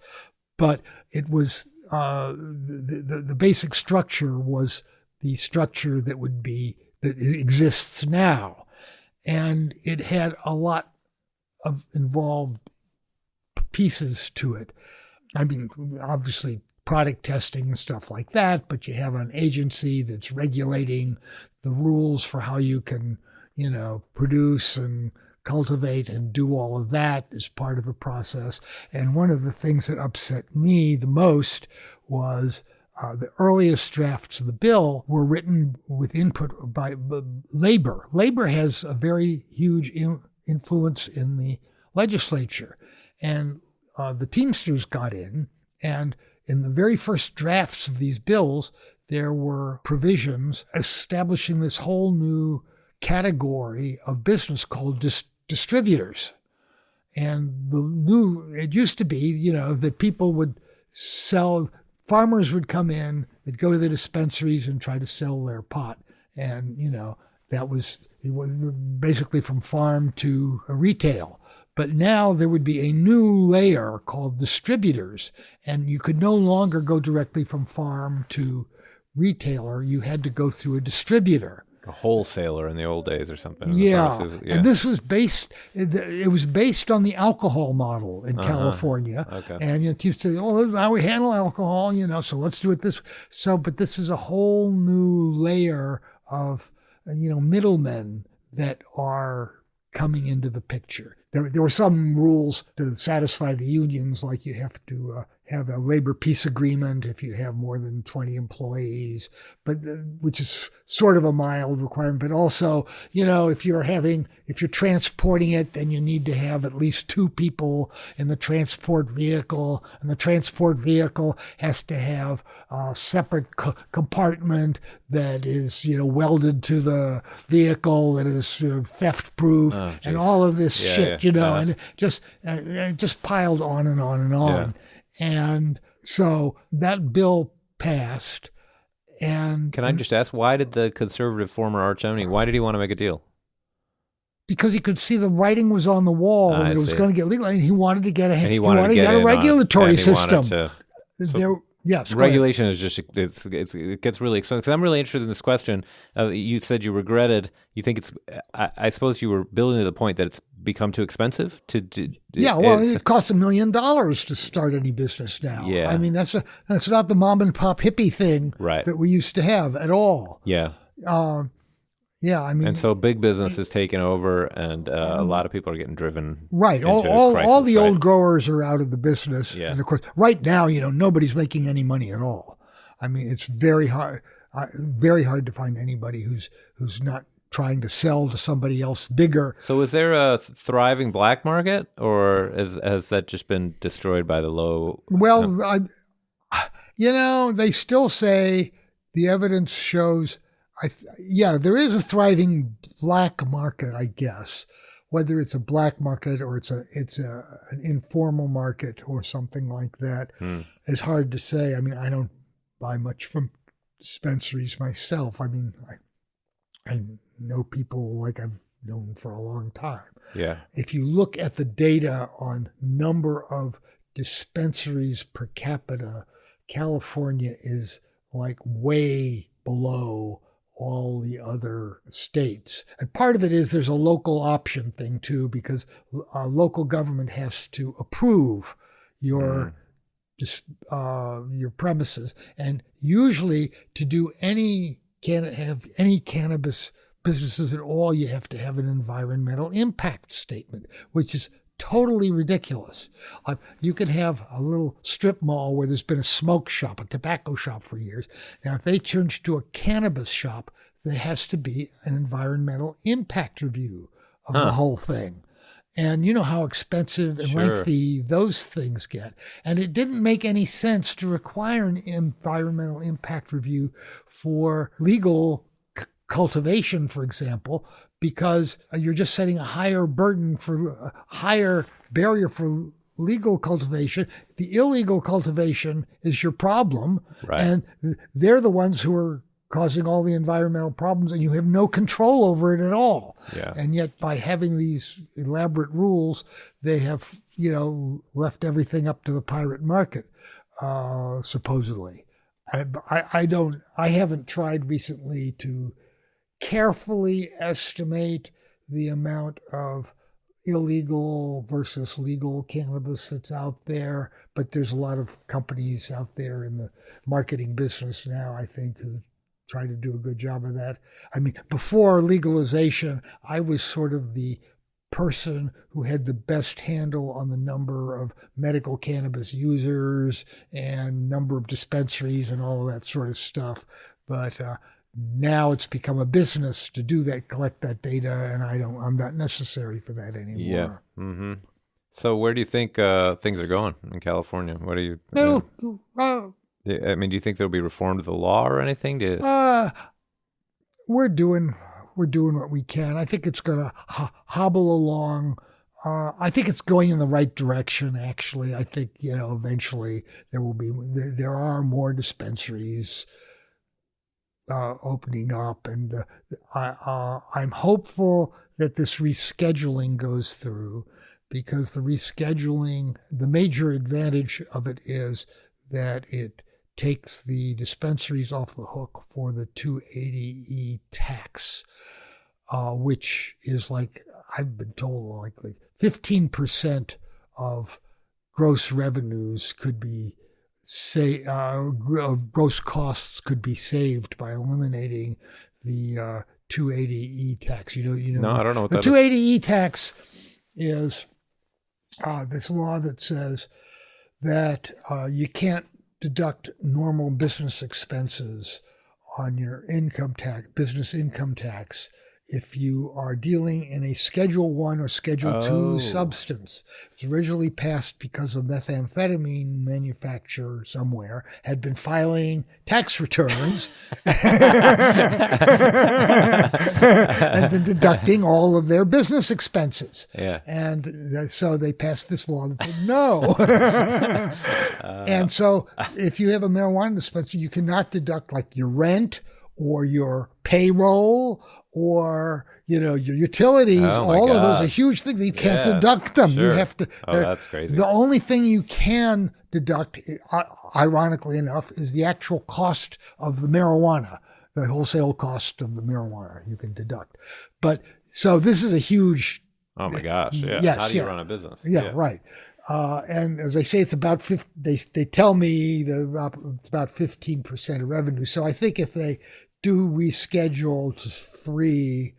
but it was the basic structure was the structure that exists now, and it had a lot of involved pieces to it. I mean, obviously product testing and stuff like that, but you have an agency that's regulating the rules for how you can, produce and cultivate and do all of that as part of the process. And one of the things that upset me the most was the earliest drafts of the bill were written with input by labor. Labor has a very huge influence in the legislature. And the Teamsters got in, and in the very first drafts of these bills, there were provisions establishing this whole new category of business called distributors. And it used to be, that people would sell, farmers would come in, they'd go to the dispensaries and try to sell their pot. And, it was basically from farm to retail. But now there would be a new layer called distributors, and you could no longer go directly from farm to retailer. You had to go through a distributor. A wholesaler in the old days or something. Yeah. And this was it was based on the alcohol model in California. Okay. And you say, oh, how we handle alcohol, so let's do it this. But this is a whole new layer of, middlemen that are coming into the picture. There were some rules to satisfy the unions, like you have to have a labor peace agreement if you have more than 20 employees, but which is sort of a mild requirement. But also, if you're transporting it, then you need to have at least 2 people in the transport vehicle, and the transport vehicle has to have a separate compartment that is, welded to the vehicle, that is theft proof, and all of this shit, and it just piled on and on and on. Yeah. And so that bill passed. And can I just ask, why did the conservative former arch enemy, why did he want to make a deal? Because he could see the writing was on the wall and it was going to get legal, and he wanted to get a regulatory system. Yes, regulation is just it gets really expensive. Because I'm really interested in this question. You said you regretted. You think it's. I suppose you were building to the point that it's become too expensive to do. Yeah, well, it costs $1 million to start any business now. Yeah, I mean that's not the mom and pop hippie thing that we used to have at all. Yeah. Yeah, I mean, and so big business is taking over, and a lot of people are getting driven. Right, all the old growers are out of the business, and of course, right now, nobody's making any money at all. I mean, it's very hard to find anybody who's not trying to sell to somebody else bigger. So, is there a thriving black market, or has that just been destroyed by the low? Well, they still say the evidence shows. There is a thriving black market, I guess. Whether it's a black market or it's an informal market or something like that, is hard to say. I mean, I don't buy much from dispensaries myself. I mean, I know people like I've known for a long time. Yeah. If you look at the data on number of dispensaries per capita, California is like way below all the other states. And part of it is there's a local option thing too, because local government has to approve your premises. And usually to do have any cannabis businesses at all, you have to have an environmental impact statement, which is totally ridiculous. You can have a little strip mall where there's been a smoke shop, a tobacco shop for years. Now, if they change to a cannabis shop, there has to be an environmental impact review of the whole thing. And you know how expensive and lengthy those things get. And it didn't make any sense to require an environmental impact review for legal cultivation, for example, because you're just setting a higher barrier for legal cultivation. The illegal cultivation is your problem, and they're the ones who are causing all the environmental problems, and you have no control over it at all. Yeah. And yet by having these elaborate rules, they have, left everything up to the pirate market, supposedly. I haven't tried recently to carefully estimate the amount of illegal versus legal cannabis that's out there, but there's a lot of companies out there in the marketing business now, I think, who try to do a good job of that. I mean, before legalization, I was sort of the person who had the best handle on the number of medical cannabis users and number of dispensaries and all of that sort of stuff. But now it's become a business to do that, collect that data, and I'm not necessary for that anymore. Yeah. Mm-hmm. So where do you think things are going in California? What do you? I mean, do you think there'll be reform to the law or anything? We're doing what we can. I think it's going to hobble along. I think it's going in the right direction. Actually, I think eventually there are more dispensaries opening up, and I'm hopeful that this rescheduling goes through, because the rescheduling, the major advantage of it is that it takes the dispensaries off the hook for the 280E tax, which is I've been told like 15% of gross revenues could be gross costs could be saved by eliminating the 280E tax. You know. No, I don't know what the that 280E tax is. This law that says that you can't deduct normal business expenses on your business income tax, if you are dealing in a Schedule 1 or Schedule 2 substance. It was originally passed because a methamphetamine manufacturer somewhere had been filing tax returns and been deducting all of their business expenses. Yeah. And so they passed this law that said no. And so if you have a marijuana dispensary, you cannot deduct your rent or your payroll or your utilities. All of those are huge things. You can't deduct them. Sure. You have to. That's crazy. The only thing you can deduct, ironically enough, is the actual cost of the marijuana, the wholesale cost of the marijuana. You can deduct. But so this is a huge. Oh my gosh! Yeah. Yes, how do you run a business? Yeah. Right. And as I say, it's about 50. They tell me it's about 15% of revenue. So I think if they do reschedule to 3,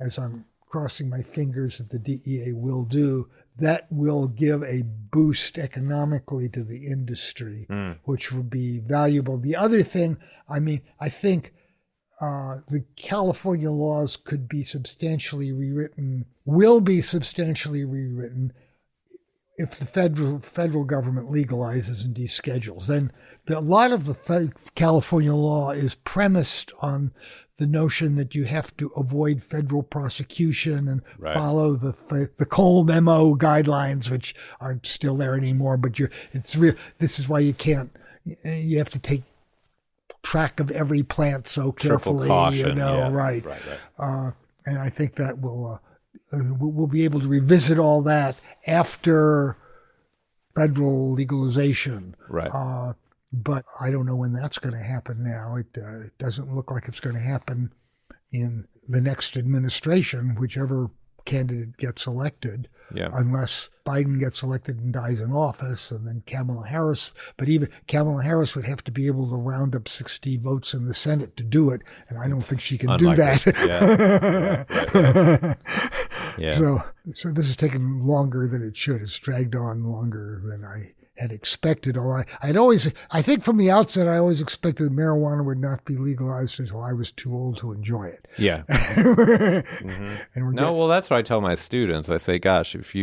as I'm crossing my fingers that the DEA will do, that will give a boost economically to the industry, which would be valuable. The other thing, I think the California laws could be substantially rewritten, will be substantially rewritten if the federal government legalizes and deschedules. Then a lot of the California law is premised on the notion that you have to avoid federal prosecution and follow the Cole memo guidelines, which aren't still there anymore. But this is why you have to take track of every plant so carefully. Triple caution, right. And I think that we'll be able to revisit all that after federal legalization. Right. But I don't know when that's going to happen now. It doesn't look like it's going to happen in the next administration, whichever candidate gets elected, unless Biden gets elected and dies in office, and then Kamala Harris. But even Kamala Harris would have to be able to round up 60 votes in the Senate to do it, and I don't think she can do that. So this has taken longer than it should. It's dragged on longer than I had expected. I think from the outset, I always expected marijuana would not be legalized until I was too old to enjoy it. Yeah. Well, that's what I tell my students. I say, gosh, if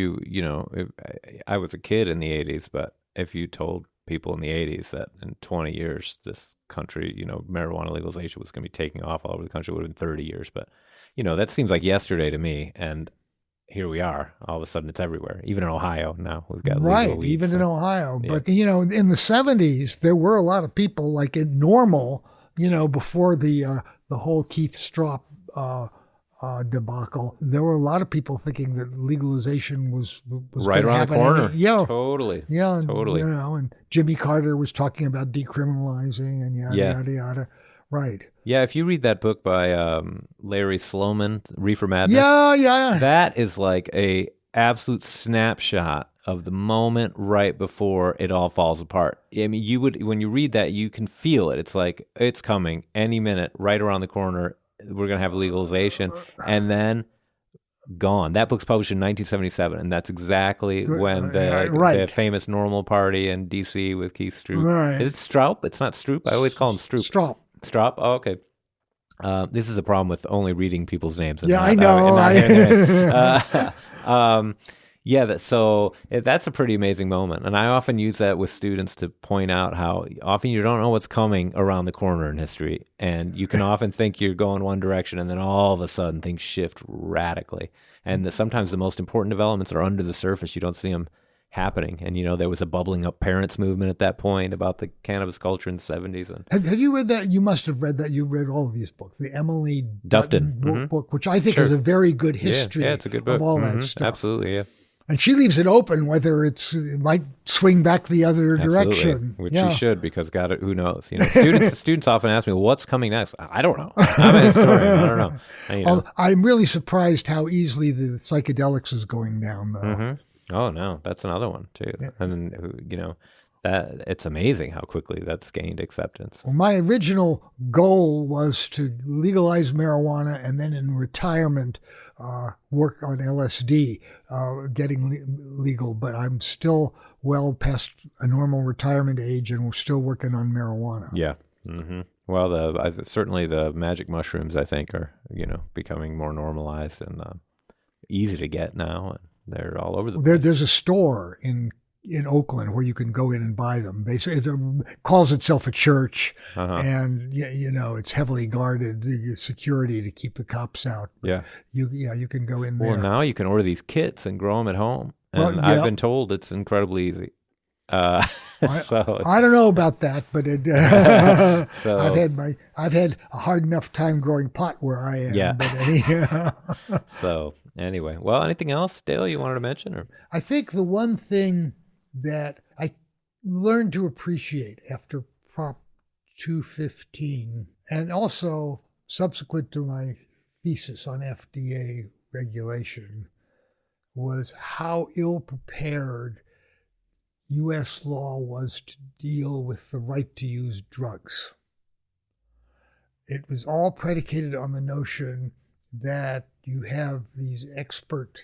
I was a kid in the 80s, but if you told people in the 80s that in 20 years, this country, marijuana legalization was going to be taking off all over the country, it would have been 30 years. But, that seems like yesterday to me. And here we are. All of a sudden, it's everywhere. Even in Ohio now, we've got legal weed, even in Ohio. Yeah. But in the 70s, there were a lot of people like in NORML. Before the whole Keith Stroup debacle, there were a lot of people thinking that legalization was right around the corner. Totally. Yeah, totally. And Jimmy Carter was talking about decriminalizing and yada yada yada. Right. Yeah, if you read that book by Larry Sloman, Reefer Madness, Yeah. that is like a absolute snapshot of the moment right before it all falls apart. I mean, when you read that, you can feel it. It's like, it's coming any minute, right around the corner. We're going to have legalization, and then gone. That book's published in 1977, and that's exactly when the famous NORML party in D.C. with Keith Stroop. Right. Is it Stroup? It's not Stroop. I always call him Stroop. Stroup? Oh, okay. This is a problem with only reading people's names. I know. That's a pretty amazing moment. And I often use that with students to point out how often you don't know what's coming around the corner in history. And you can often think you're going one direction, and then all of a sudden things shift radically. And sometimes the most important developments are under the surface. You don't see them happening. And, there was a bubbling up parents movement at that point about the cannabis culture in the 70s. And have you read that? You must have read that. You read all of these books. The Emily Dufton book, which I think is a very good history it's a good book. of all that stuff. Absolutely, yeah. And she leaves it open whether it might swing back the other direction. Which she should, because who knows? Students often ask me, well, what's coming next? I don't know. I'm a historian. I don't know. I'm really surprised how easily the psychedelics is going down, though. Mm-hmm. Oh, no, that's another one, too. Yeah. And then, that it's amazing how quickly that's gained acceptance. Well, my original goal was to legalize marijuana and then in retirement work on LSD, getting legal. But I'm still well past a normal retirement age, and we're still working on marijuana. Yeah. Mm-hmm. Well, certainly the magic mushrooms, I think, are becoming more normalized and easy to get now. And they're all over the place. There's a store in Oakland where you can go in and buy them. Basically, it calls itself a church, and it's heavily guarded, the security to keep the cops out. But you can go in there. Well, now you can order these kits and grow them at home, and I've been told it's incredibly easy. I don't know about that, but I've had a hard enough time growing pot where I am. Yeah. But So anyway, well, anything else, Dale, you wanted to mention? Or I think the one thing that I learned to appreciate after Prop 215, and also subsequent to my thesis on FDA regulation, was how ill-prepared U.S. law was to deal with the right to use drugs. It was all predicated on the notion that you have these expert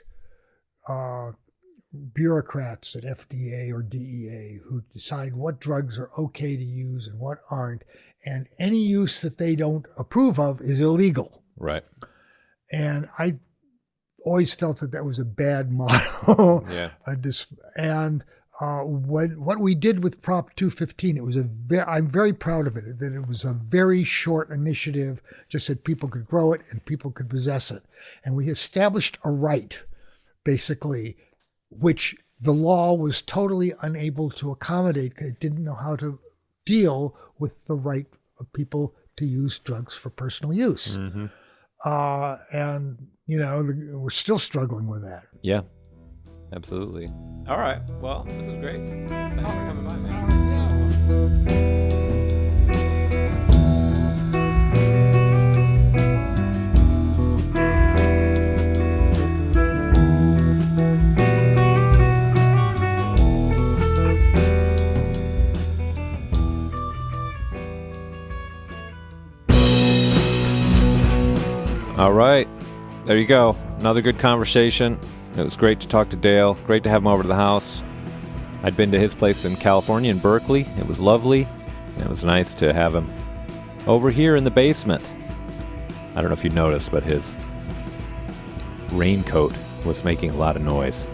bureaucrats at FDA or DEA who decide what drugs are okay to use and what aren't, and any use that they don't approve of is illegal. Right. And I always felt that was a bad model. Yeah. What we did with Prop 215, I'm very proud of it, that it was a very short initiative, just that people could grow it and people could possess it. And we established a right, basically, which the law was totally unable to accommodate. It didn't know how to deal with the right of people to use drugs for personal use. Mm-hmm. We're still struggling with that. Yeah. Absolutely. All right. Well, this is great. Thanks for coming by, man. All right. There you go. Another good conversation. It was great to talk to Dale. Great to have him over to the house. I'd been to his place in California, in Berkeley. It was lovely. It was nice to have him over here in the basement. I don't know if you noticed, but his raincoat was making a lot of noise.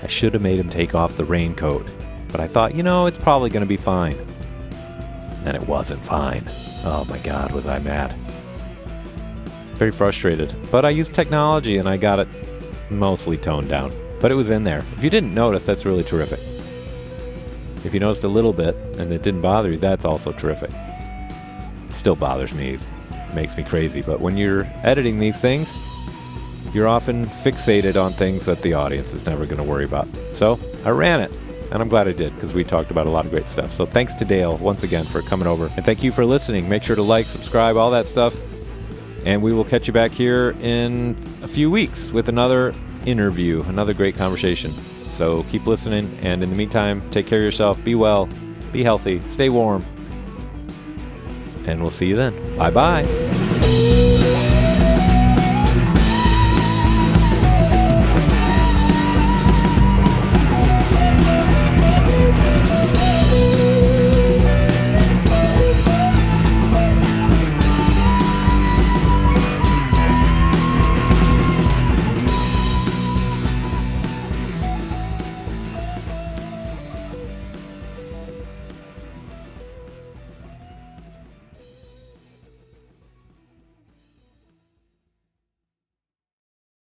I should have made him take off the raincoat, but I thought, it's probably going to be fine. And it wasn't fine. Oh my God, was I mad. Very frustrated. But I used technology and I got it mostly toned down, but it was in there. If you didn't notice, that's really terrific. If you noticed a little bit and it didn't bother you, that's also terrific. It still bothers me. It makes me crazy. But when you're editing these things, you're often fixated on things that the audience is never going to worry about. So I ran it. And I'm glad I did, because we talked about a lot of great stuff. So thanks to Dale once again for coming over. And thank you for listening. Make sure to like, subscribe, all that stuff. And we will catch you back here in a few weeks with another interview, another great conversation. So keep listening. And in the meantime, take care of yourself. Be well. Be healthy. Stay warm. And we'll see you then. Bye-bye.